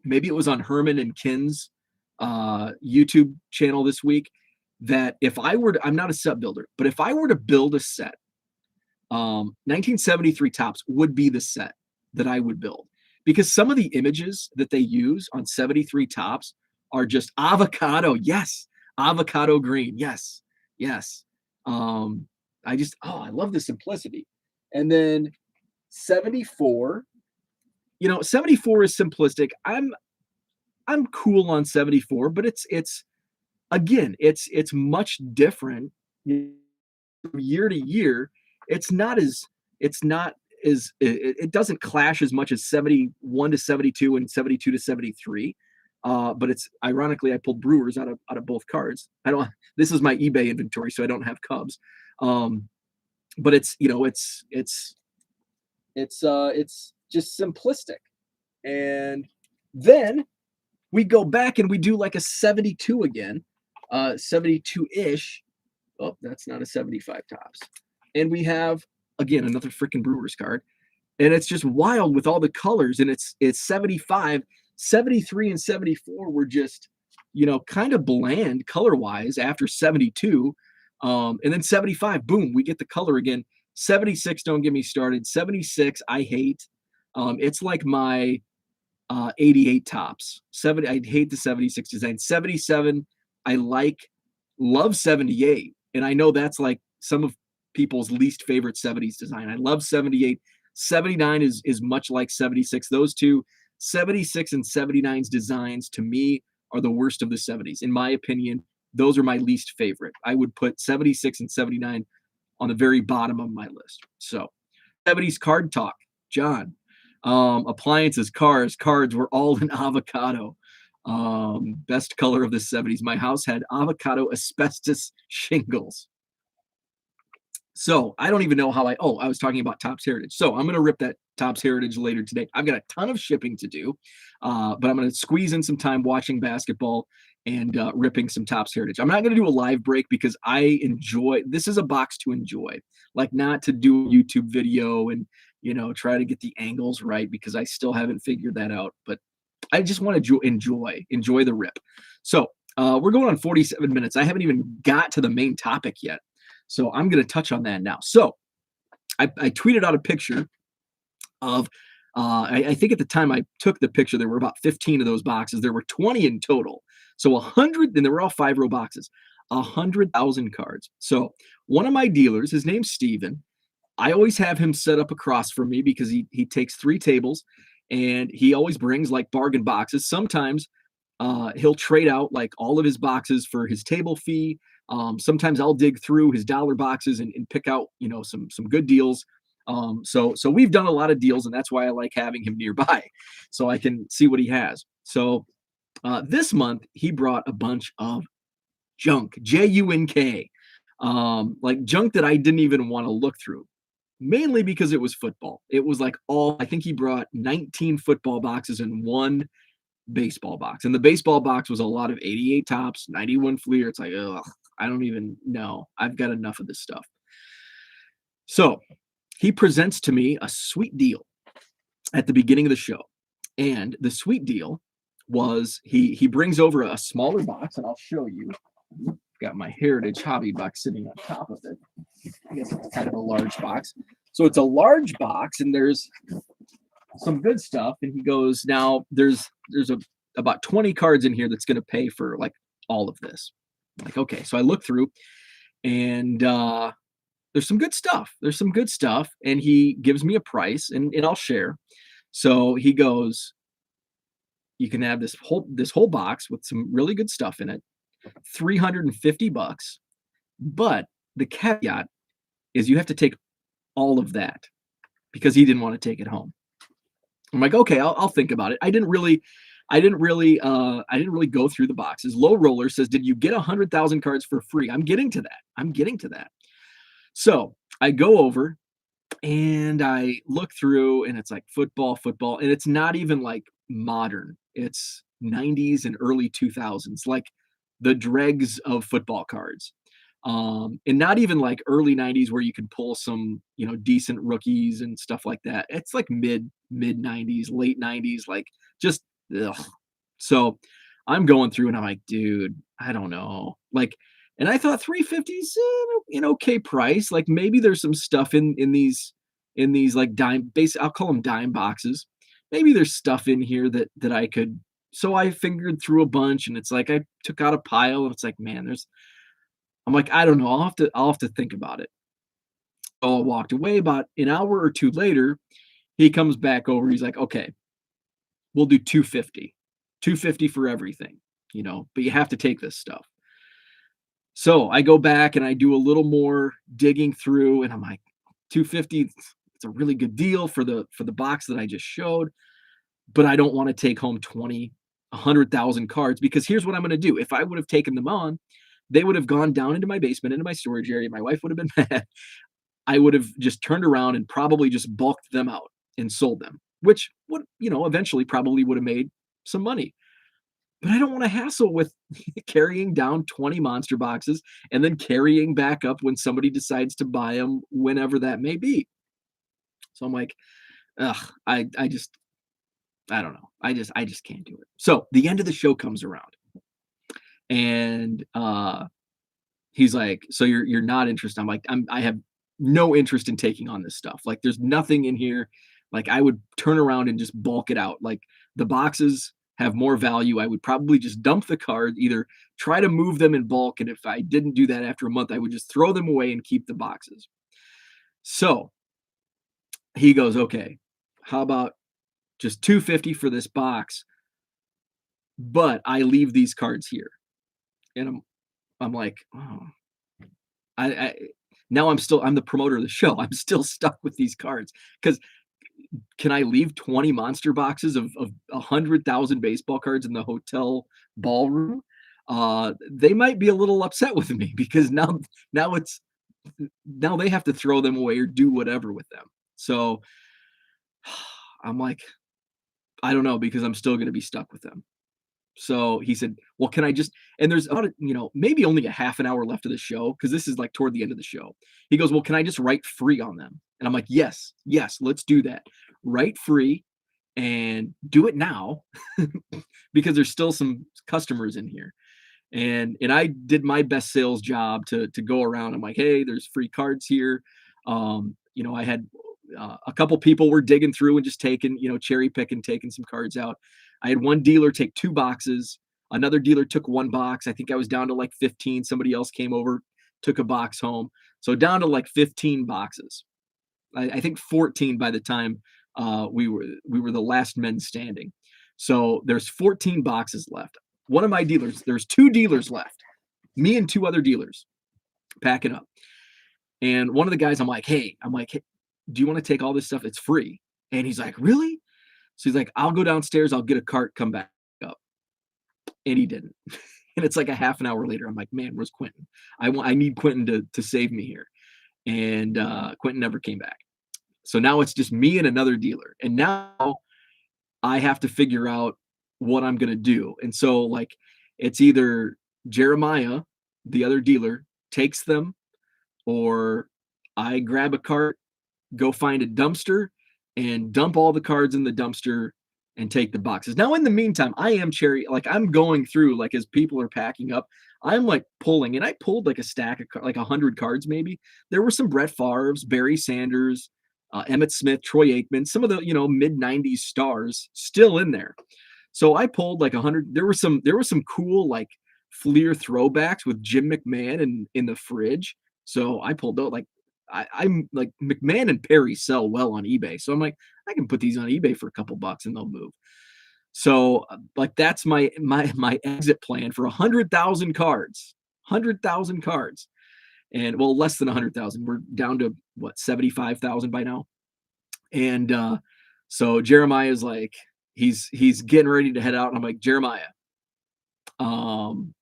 maybe it was on Herman and Kin's YouTube channel this week, that if I were to, I'm not a set builder, but if I were to build a set, 1973 Topps would be the set that I would build, because some of the images that they use on 73 Topps are just avocado. Yes. Avocado green. Yes. Yes. I love the simplicity. And then 74, 74 is simplistic. I'm cool on 74, but it's again, it's much different year to year. It's not as it's not as it doesn't clash as much as 71 to 72 and 72 to 73. But it's ironically I pulled Brewers out of both cards. I don't this is my eBay inventory, so I don't have Cubs. Um, but it's it's just simplistic. And then we go back and we do like a 72 again, 72-ish. Oh, that's not a 75 tops. And we have again another freaking Brewers card. And it's just wild with all the colors. And it's 75, 73, and 74 were just, kind of bland color-wise after 72. And then 75, boom, we get the color again. 76, don't get me started. 76, I hate. It's like my 88 tops. 70, I hate the 76 design. 77, I love 78. And I know that's like some of people's least favorite 70s design. I love 78. 79 is much like 76. Those two, 76 and 79's designs to me are the worst of the 70s. In my opinion, those are my least favorite. I would put 76 and 79 on the very bottom of my list. So 70s card talk, John. Appliances, cars, cards were all in avocado. Best color of the 70s. My house had avocado asbestos shingles. So I don't even know how I was talking about Topps Heritage. So I'm going to rip that Topps Heritage later today. I've got a ton of shipping to do, but I'm going to squeeze in some time watching basketball and ripping some Topps Heritage. I'm not going to do a live break because this is a box to enjoy, like not to do a YouTube video and, try to get the angles right because I still haven't figured that out. But I just want to enjoy the rip. So we're going on 47 minutes. I haven't even got to the main topic yet. So I'm going to touch on that now. So I tweeted out a picture of, I think at the time I took the picture, there were about 15 of those boxes. There were 20 in total. So 100, and they were all 5-row boxes, 100,000 cards. So one of my dealers, his name's Steven. I always have him set up across from me because he takes 3 tables and he always brings like bargain boxes. Sometimes he'll trade out like all of his boxes for his table fee. Sometimes I'll dig through his dollar boxes and pick out, some good deals. So we've done a lot of deals, and that's why I like having him nearby, so I can see what he has. So this month he brought a bunch of junk, JUNK, like junk that I didn't even want to look through. Mainly because it was football. It was like I think he brought 19 football boxes and one baseball box. And the baseball box was a lot of 88 tops, 91 Fleer. It's like, ugh, I don't even know. I've got enough of this stuff. So he presents to me a sweet deal at the beginning of the show. And the sweet deal was he brings over a smaller box, and I'll show you. Got my Heritage Hobby box sitting on top of it. I guess it's kind of a large box. So it's a large box, and there's some good stuff. And he goes, now there's about 20 cards in here that's going to pay for like all of this. I'm like, okay. So I look through, and there's some good stuff. And he gives me a price, and I'll share. So he goes, you can have this whole box with some really good stuff in it, $350. But the caveat is you have to take all of that because he didn't want to take it home. I'm like, okay, I'll think about it. I didn't really go through the boxes. Low Roller says, did you get 100,000 cards for free? I'm getting to that. So I go over and I look through, and it's like football, and it's not even like modern. It's 90s and early 2000s, like the dregs of football cards. And not even like early 90s where you can pull some, decent rookies and stuff like that. It's like mid 90s, late 90s, like just ugh. So I'm going through and I'm like, dude, I don't know. Like, and I thought 350 is an okay price. Like maybe there's some stuff in these like I'll call them dime boxes. Maybe there's stuff in here that I could. So I fingered through a bunch, and it's like I took out a pile, and it's like, man, I'm like, I don't know. I'll have to think about it. So I walked away. About an hour or two later, he comes back over. He's like, okay, we'll do 250. 250 for everything, but you have to take this stuff. So I go back and I do a little more digging through, and I'm like, 250, it's a really good deal for the box that I just showed, but I don't want to take home 20, 100,000 cards, because here's what I'm going to do. If I would have taken them on, they would have gone down into my basement, into my storage area. My wife would have been mad. I would have just turned around and probably just bulked them out and sold them, which would, eventually probably would have made some money. But I don't want to hassle with carrying down 20 monster boxes and then carrying back up when somebody decides to buy them, whenever that may be. So I'm like, ugh, I don't know. I just can't do it. So the end of the show comes around, and he's like, "So you're not interested?" I'm like, I have no interest in taking on this stuff. Like, there's nothing in here. Like, I would turn around and just bulk it out. Like, the boxes have more value. I would probably just dump the card, either try to move them in bulk, and if I didn't do that after a month, I would just throw them away and keep the boxes. So he goes, "Okay, how about just 250 for this box, but I leave these cards here." And I'm like, "Oh, I now I'm the promoter of the show. I'm still stuck with these cards, because can I leave 20 monster boxes of 100,000 baseball cards in the hotel ballroom? They might be a little upset with me, because now it's now they have to throw them away or do whatever with them." So I'm like, I don't know, because I'm still going to be stuck with them. So he said, "Well, can I just," and there's about, maybe only a half an hour left of the show, because this is like toward the end of the show. He goes, "Well, can I just write free on them?" And I'm like, "Yes, yes, let's do that. Write free and do it now," because there's still some customers in here. And I did my best sales job to go around. I'm like, "Hey, there's free cards here." I had a couple people were digging through and just taking, cherry picking, taking some cards out. I had one dealer take 2 boxes. Another dealer took 1 box. I think I was down to like 15. Somebody else came over, took a box home. So down to like 15 boxes. I think 14 by the time we were the last men standing. So there's 14 boxes left. One of my dealers, there's 2 dealers left, me and 2 other dealers packing up. And one of the guys, I'm like, "Hey, do you want to take all this stuff? It's free." And he's like, "Really?" So he's like, "I'll go downstairs, I'll get a cart, come back up." And he didn't. And it's like a half an hour later. I'm like, "Man, where's Quentin? I need Quentin to save me here." And Quentin never came back. So now it's just me and another dealer. And now I have to figure out what I'm gonna do. And so, like, it's either Jeremiah, the other dealer, takes them, or I grab a cart, go find a dumpster, and dump all the cards in the dumpster and take the boxes. Now, in the meantime, I am like, I'm going through, like, as people are packing up, I'm like pulling, and I pulled like a stack of like 100 cards maybe. There were some Brett Favre's, Barry Sanders, Emmett Smith, Troy Aikman, some of the mid '90s stars still in there. So I pulled like 100. There was some cool, like, Fleer throwbacks with Jim McMahon in the fridge. So I pulled out, like, I'm like, McMahon and Perry sell well on eBay. So I'm like, I can put these on eBay for a couple bucks and they'll move. So like, that's my exit plan for 100,000 cards. 100,000 cards. And, well, less than 100,000. We're down to what, 75,000 by now. And so Jeremiah is like, he's getting ready to head out. And I'm like, "Jeremiah, um,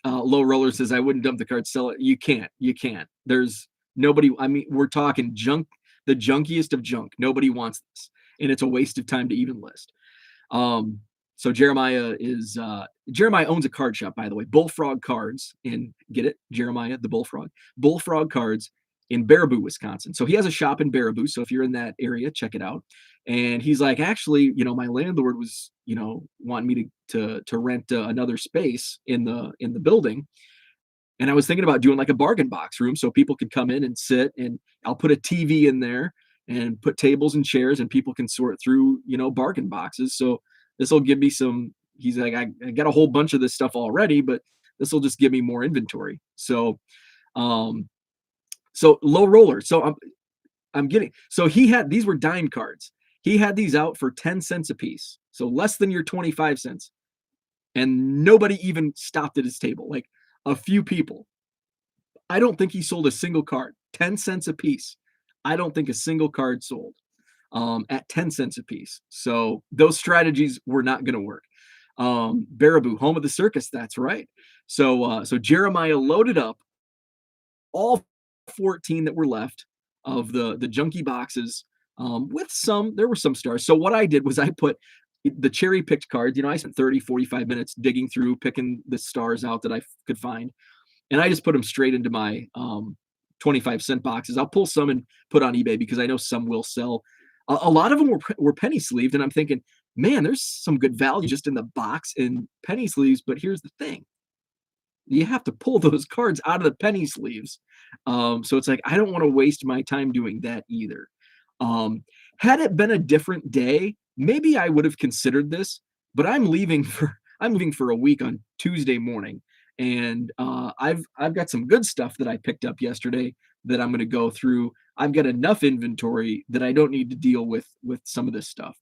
Low Roller says, I wouldn't dump the card, sell it." You can't. There's nobody. I mean, we're talking junk, the junkiest of junk. Nobody wants this, and it's a waste of time to even list. Um, so Jeremiah owns a card shop, by the way, Bullfrog Cards, and get it, Jeremiah the Bullfrog Cards in Baraboo, Wisconsin. So he has a shop in Baraboo. So if you're in that area, check it out. And he's like, "Actually, my landlord was, wanting me to rent another space in the building, and I was thinking about doing like a bargain box room so people could come in and sit, and I'll put a TV in there and put tables and chairs, and people can sort through, bargain boxes. So this will give me some," he's like, I got a whole bunch of this stuff already, but this will just give me more inventory. Um, so Low Roller. So I'm getting, so he had, these were dime cards. He had these out for 10 cents a piece. So less than your 25 cents. And nobody even stopped at his table. Like a few people. I don't think he sold a single card. 10 cents a piece. I don't think a single card sold at 10 cents a piece. So those strategies were not going to work. Baraboo, home of the circus. That's right. So Jeremiah loaded up all 14 that were left of the junky boxes with there were some stars. So what I did was I put the cherry picked cards. I spent 30, 45 minutes digging through, picking the stars out that I could find. And I just put them straight into my 25-cent boxes. I'll pull some and put on eBay because I know some will sell. A lot of them were penny sleeved. And I'm thinking, man, there's some good value just in the box and penny sleeves. But here's the thing. You have to pull those cards out of the penny sleeves. So it's like, I don't want to waste my time doing that either. Had it been a different day, maybe I would have considered this, but I'm leaving for a week on Tuesday morning. And I've got some good stuff that I picked up yesterday that I'm going to go through. I've got enough inventory that I don't need to deal with some of this stuff.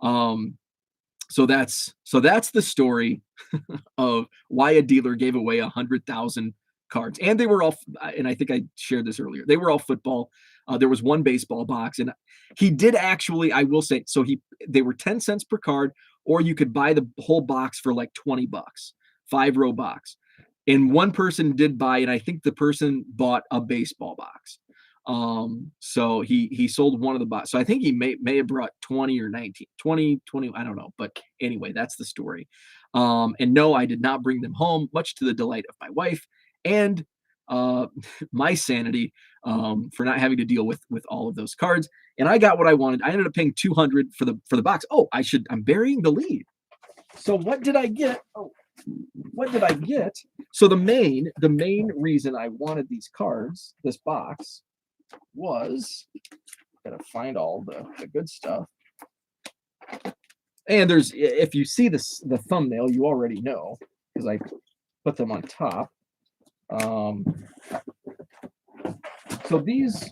So that's the story of why a dealer gave away 100,000 cards, and they were all. And I think I shared this earlier. They were all football. There was one baseball box, and he did actually. I will say, so they were 10 cents per card, or you could buy the whole box for like $20, 5-row box. And one person did buy, and I think the person bought a baseball box. So he sold one of the boxes. So I think he may have brought 20 or 19, 20, I don't know. But anyway, that's the story. And no, I did not bring them home, much to the delight of my wife and my sanity for not having to deal with all of those cards. And I got what I wanted. I ended up paying $200 for the box. Oh, I'm burying the lead. So what did I get? Oh, what did I get? So the main reason I wanted these cards, this box, was gotta find all the good stuff. And if you see the thumbnail, you already know because I put them on top. So these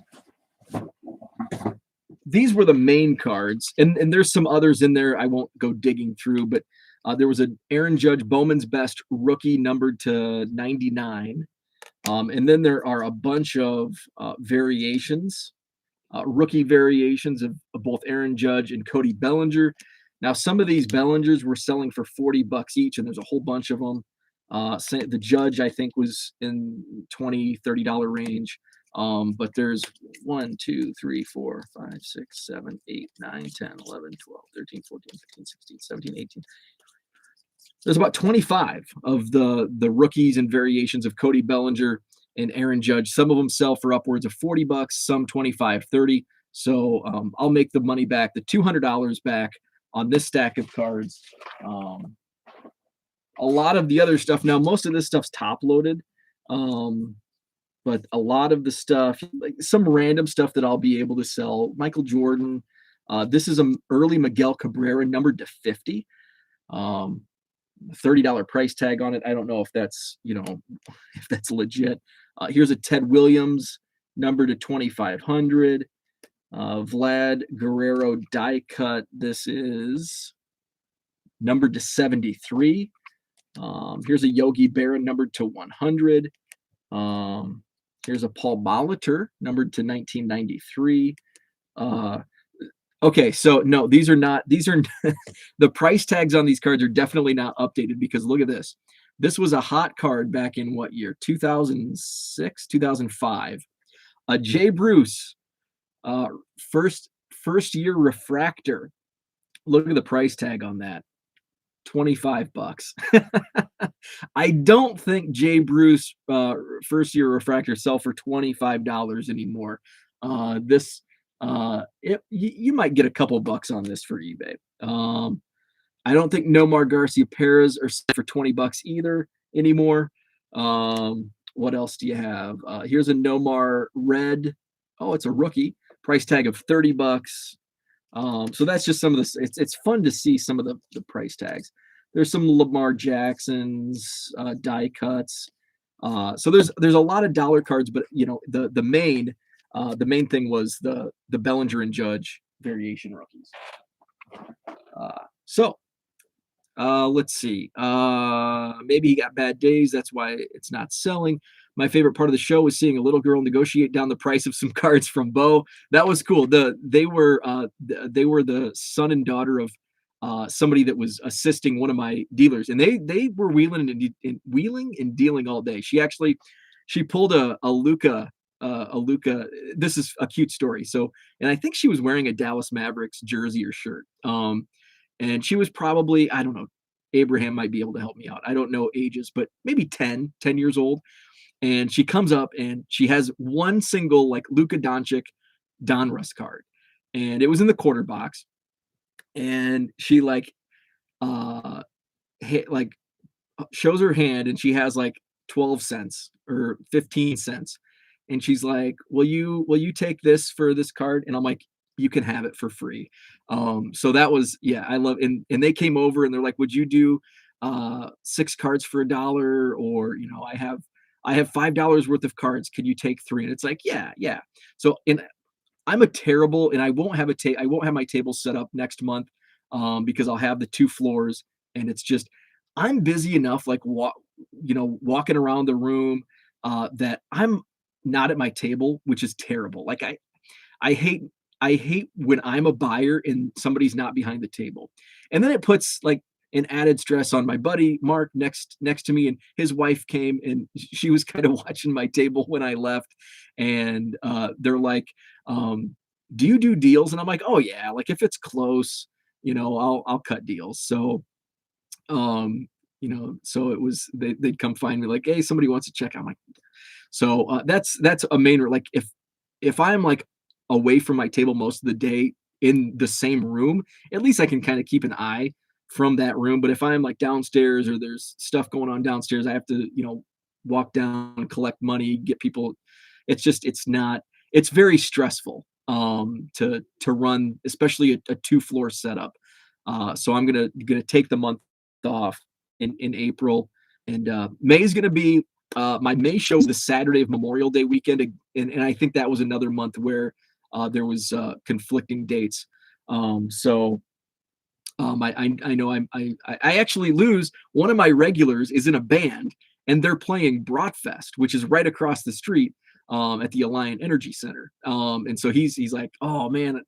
were the main cards, and there's some others in there I won't go digging through, but there was an Aaron Judge Bowman's Best rookie numbered to 99. And then there are a bunch of variations, rookie variations of both Aaron Judge and Cody Bellinger. Now, some of these Bellingers were selling for $40 each, and there's a whole bunch of them. The Judge, I think, was in $20, $30 range. But there's 1, 2, 3, 4, 5, 6, 7, 8, 9, 10, 11, 12, 13, 14, 15, 16, 17, 18. There's about 25 of the rookies and variations of Cody Bellinger and Aaron Judge. Some of them sell for upwards of $40, some 25, 30. So I'll make the money back, the $200 back on this stack of cards. A lot of the other stuff, now most of this stuff's top loaded, but a lot of the stuff, like some random stuff that I'll be able to sell. Michael Jordan. This is an early Miguel Cabrera numbered to 50. $30 price tag on it. I don't know if that's, if that's legit. Here's a Ted Williams number to 2,500. Vlad Guerrero die cut. This is numbered to 73. Here's a Yogi Berra numbered to 100. Here's a Paul Molitor numbered to 1993. Okay, so no, these are the price tags on these cards are definitely not updated because look at this. This was a hot card back in what year? 2006, 2005. Jay Bruce, first year refractor. Look at the price tag on that. $25. I don't think Jay Bruce first year refractor sell for $25 anymore. You might get a couple bucks on this for eBay. I don't think Nomar Garcia Perez are set for $20 either anymore. What else do you have? Here's a Nomar red. Oh, it's a rookie. Price tag of $30. So that's just some of this. It's fun to see some of the price tags. There's some Lamar Jacksons, die cuts. So there's a lot of dollar cards, but the main thing was the Bellinger and Judge variation rookies. So, let's see. Maybe he got bad days. That's why it's not selling. My favorite part of the show was seeing a little girl negotiate down the price of some cards from Bo. That was cool. They were the son and daughter of somebody that was assisting one of my dealers, and they were wheeling and dealing all day. She pulled a Luca. This is a cute story. So, and I think she was wearing a Dallas Mavericks jersey or shirt. And she was probably, I don't know, Abraham might be able to help me out. I don't know ages, but maybe 10 years old. And she comes up and she has one single like Luka Doncic Donruss card. And it was in the quarter box. And she uh like shows her hand and she has like 12 cents or 15 cents. And she's like, will you take this for this card? And I'm like, you can have it for free. So that was, yeah, I love, and they came over and they're like, would you do six cards for $1? Or, I have $5 worth of cards. Can you take three? And it's like, yeah, yeah. So, and I'm a terrible, and I won't have my table set up next month, because I'll have the two floors, and it's just I'm busy enough, like walking around the room, that I'm not at my table, which is terrible. Like I hate I hate when I'm a buyer and somebody's not behind the table. And then it puts like an added stress on my buddy Mark next to me, and his wife came and she was kind of watching my table when I left, and they're like, "Do you do deals?" And I'm like, "Oh yeah, like if it's close, I'll cut deals." So so it was they'd come find me like, "Hey, somebody wants to check." I'm like, so that's a main like if I'm like away from my table most of the day in the same room, at least I can kind of keep an eye from that room. But if I'm like downstairs or there's stuff going on downstairs, I have to, walk down, collect money, get people. It's not, it's very stressful to run, especially a two-floor setup. So I'm gonna take the month off in April. And May is gonna be my May show is the Saturday of Memorial Day weekend, and I think that was another month where there was conflicting dates. So I know I actually lose one of my regulars is in a band and they're playing Bratfest, which is right across the street at the Alliant Energy Center. And so he's like, oh man,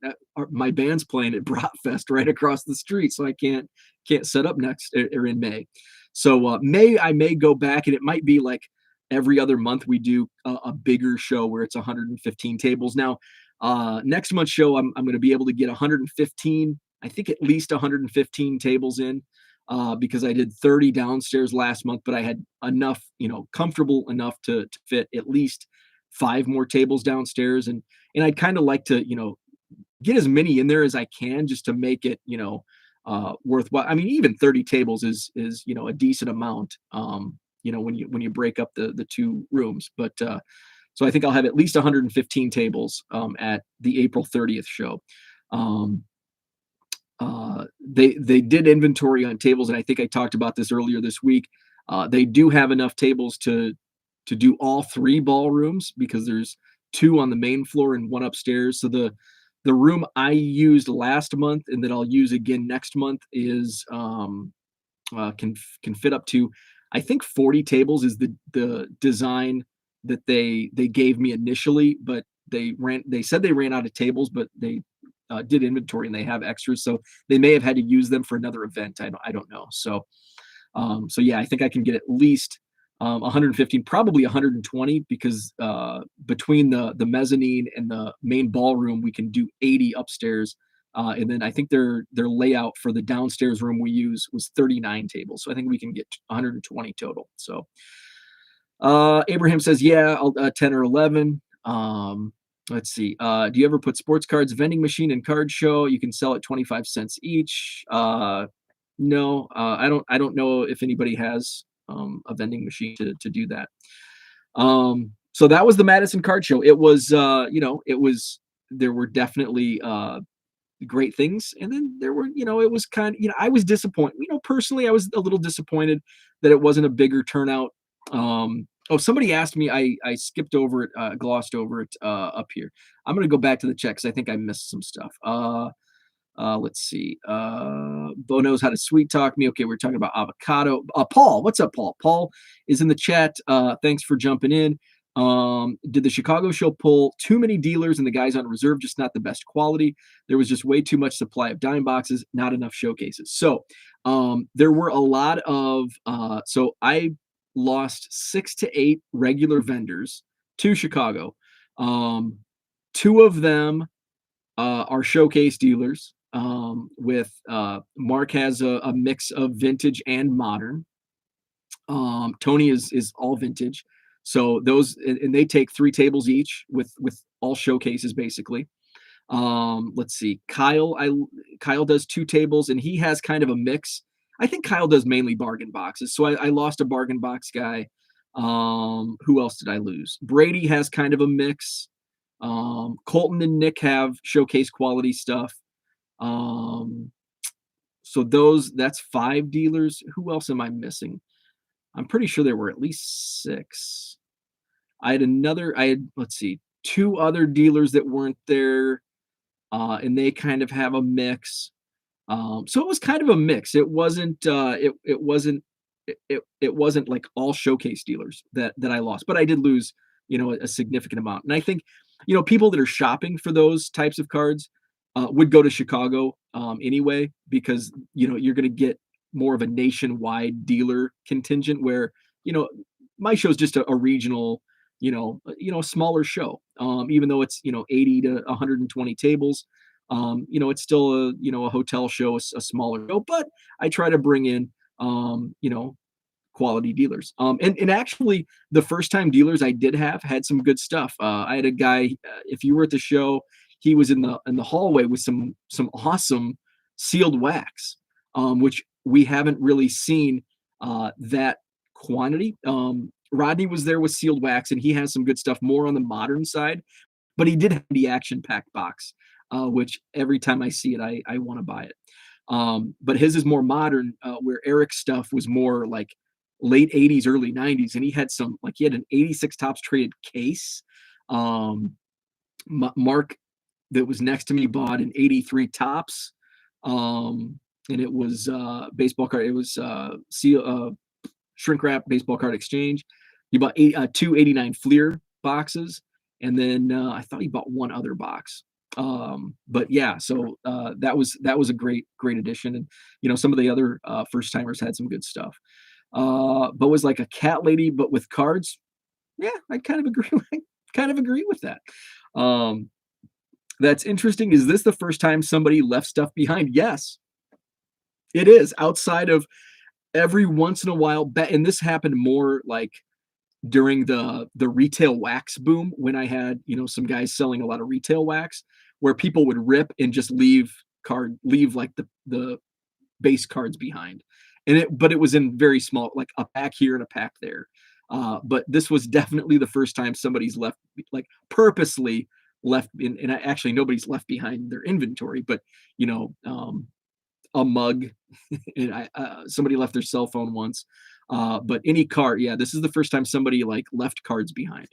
my band's playing at Bratfest right across the street, so I can't set up next or in May. So May I may go back, and it might be like every other month we do a bigger show where it's 115 tables. Now, next month's show, I'm going to be able to get 115, I think at least 115 tables in, because I did 30 downstairs last month, but I had enough, comfortable enough to fit at least five more tables downstairs. And I'd kind of like to, get as many in there as I can just to make it, worthwhile. I mean, even 30 tables is a decent amount. When you break up the two rooms, but so I think I'll have at least 115 tables at the April 30th show. Um, they did inventory on tables, and I think I talked about this earlier this week. They do have enough tables to do all three ballrooms because there's two on the main floor and one upstairs. So the room I used last month and that I'll use again next month is can fit up to, I think 40 tables is the design that they gave me initially, but they said they ran out of tables, but they did inventory and they have extras, so they may have had to use them for another event. I don't know. So yeah, I think I can get at least 115, probably 120, because between the mezzanine and the main ballroom, we can do 80 upstairs. And then I think their layout for the downstairs room we use was 39 tables. So I think we can get 120 total. So Abraham says, yeah, 10 or 11. Let's see. Do you ever put sports cards, vending machine, and card show? You can sell at 25 cents each. No, I don't know if anybody has a vending machine to do that. So that was the Madison card show. It was, there were definitely great things. And then there were, it was kind of, I was disappointed. Personally, I was a little disappointed that it wasn't a bigger turnout. Oh, somebody asked me, I skipped over it, glossed over it up here. I'm going to go back to the chat because I think I missed some stuff. Let's see. Bo knows how to sweet talk me. Okay, we're talking about avocado. Paul, what's up, Paul? Paul is in the chat. Thanks for jumping in. Did the Chicago show pull too many dealers and the guys on reserve just not the best quality? There was just way too much supply of dime boxes, not enough showcases. So there were a lot of. So I lost 6 to 8 regular vendors to Chicago. Two of them are showcase dealers. With Mark has a mix of vintage and modern. Tony is all vintage. So those and they take 3 tables each with all showcases basically. Let's see. Kyle does 2 tables and he has kind of a mix. I think Kyle does mainly bargain boxes. So I lost a bargain box guy. Who else did I lose? Brady has kind of a mix. Colton and Nick have showcase quality stuff. Um, so that's 5 dealers. Who else am I missing? I'm pretty sure there were at least 6. Let's see, 2 other dealers that weren't there, and they kind of have a mix. So it was kind of a mix. It wasn't like all showcase dealers that I lost, but I did lose, a significant amount. And I think, people that are shopping for those types of cards would go to Chicago anyway, because you're going to get more of a nationwide dealer contingent where my show is just a regional, a smaller show. Even though it's 80 to 120 tables, it's still a hotel show, a smaller show, but I try to bring in quality dealers. And actually, the first time dealers I did have had some good stuff. I had a guy. If you were at the show, he was in the hallway with some awesome sealed wax, which we haven't really seen that quantity. Rodney was there with sealed wax, and he has some good stuff more on the modern side. But he did have the action pack box, which every time I see it, I want to buy it. But his is more modern, where Eric's stuff was more like late 80s, early 90s. And he had an 86 Topps traded case. Mark that was next to me bought an 83 Topps. And it was baseball card. It was shrink wrap baseball card exchange. He bought 289 Fleer boxes. And then I thought he bought one other box. But yeah, so that was a great addition. And some of the other first timers had some good stuff. But was like a cat lady, but with cards. Yeah, I kind of agree. I kind of agree with that. That's interesting. Is this the first time somebody left stuff behind? Yes, it is. Outside of every once in a while, and this happened more like during the retail wax boom, when I had some guys selling a lot of retail wax, where people would rip and just leave like the base cards behind. But it was in very small, like a pack here and a pack there. But this was definitely the first time somebody's left, like purposely left in, and actually nobody's left behind their inventory, but a mug, and somebody left their cell phone once. But any card, yeah, this is the first time somebody like left cards behind,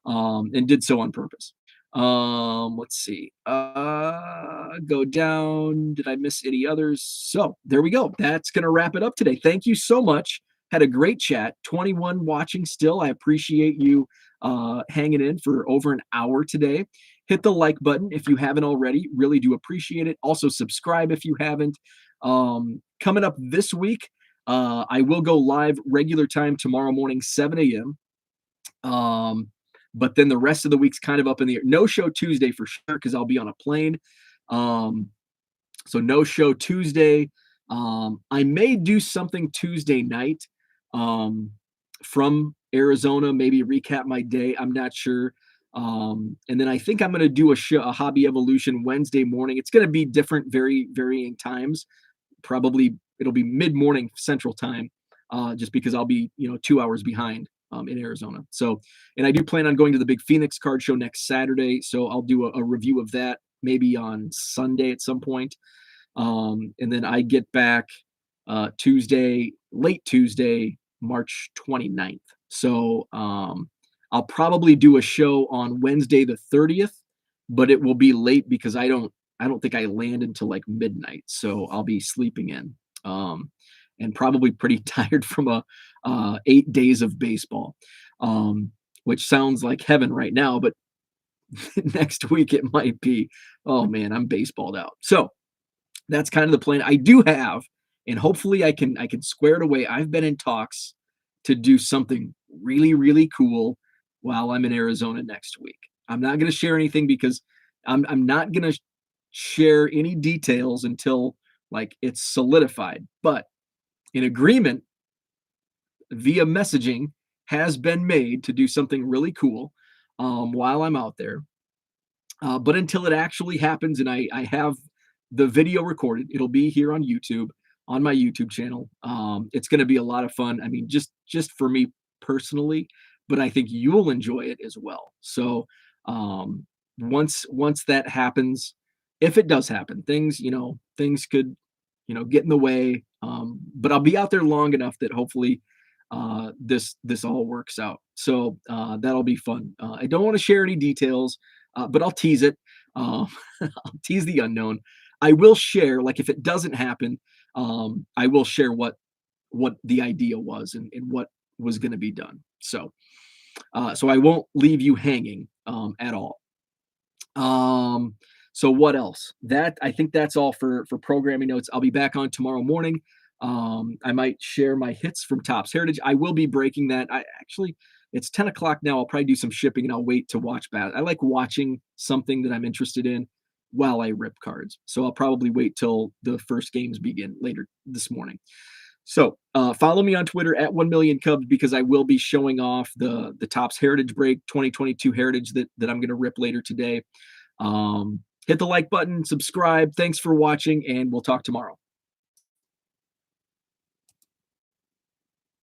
and did so on purpose. Let's see. Go down. Did I miss any others? So there we go. That's gonna wrap it up today. Thank you so much. Had a great chat. 21 watching still. I appreciate you hanging in for over an hour today. Hit the like button if you haven't already. Really do appreciate it. Also subscribe if you haven't. Coming up this week, I will go live regular time tomorrow morning, 7 a.m. But then the rest of the week's kind of up in the air. No show Tuesday for sure, because I'll be on a plane. So no show Tuesday. I may do something Tuesday night from Arizona, maybe recap my day. I'm not sure. And then I think I'm going to do a Hobby Evolution Wednesday morning. It's going to be different, very varying times. Probably it'll be mid-morning Central Time, just because I'll be 2 hours behind in Arizona. So, and I do plan on going to the big Phoenix card show next Saturday. So I'll do a review of that maybe on Sunday at some point. And then I get back late Tuesday, March 29th. So I'll probably do a show on Wednesday the 30th, but it will be late because I don't I don't think I land until like midnight, so I'll be sleeping in, um, and probably pretty tired from a 8 days of baseball, um, which sounds like heaven right now, but next week it might be, oh man, I'm baseballed out. So that's kind of the plan. I do have, and hopefully I can square it away. I've been in talks to do something really, really cool while I'm in Arizona next week. I'm not going to share anything because I'm not going to share any details until like it's solidified. But an agreement via messaging has been made to do something really cool while I'm out there. But until it actually happens and I have the video recorded, it'll be here on YouTube, on my YouTube channel. It's going to be a lot of fun. I mean, just for me personally, but I think you'll enjoy it as well. So um, once that happens, if it does happen, things could get in the way. But I'll be out there long enough that hopefully this all works out. So that'll be fun. I don't want to share any details, but I'll tease it. Uh, I'll tease the unknown. I will share, like if it doesn't happen, I will share what the idea was and what was going to be done. So I won't leave you hanging at all. Um, so what else? That I think that's all for programming notes. I'll be back on tomorrow morning. I might share my hits from Topps Heritage. I will be breaking that. I actually it's 10 o'clock now. I'll probably do some shipping and I'll wait to watch bat. I like watching something that I'm interested in while I rip cards. So I'll probably wait till the first games begin later this morning. So follow me on Twitter at 1 million Cubs because I will be showing off the Topps Heritage Break 2022 Heritage that I'm going to rip later today. Hit the like button, subscribe. Thanks for watching, and we'll talk tomorrow.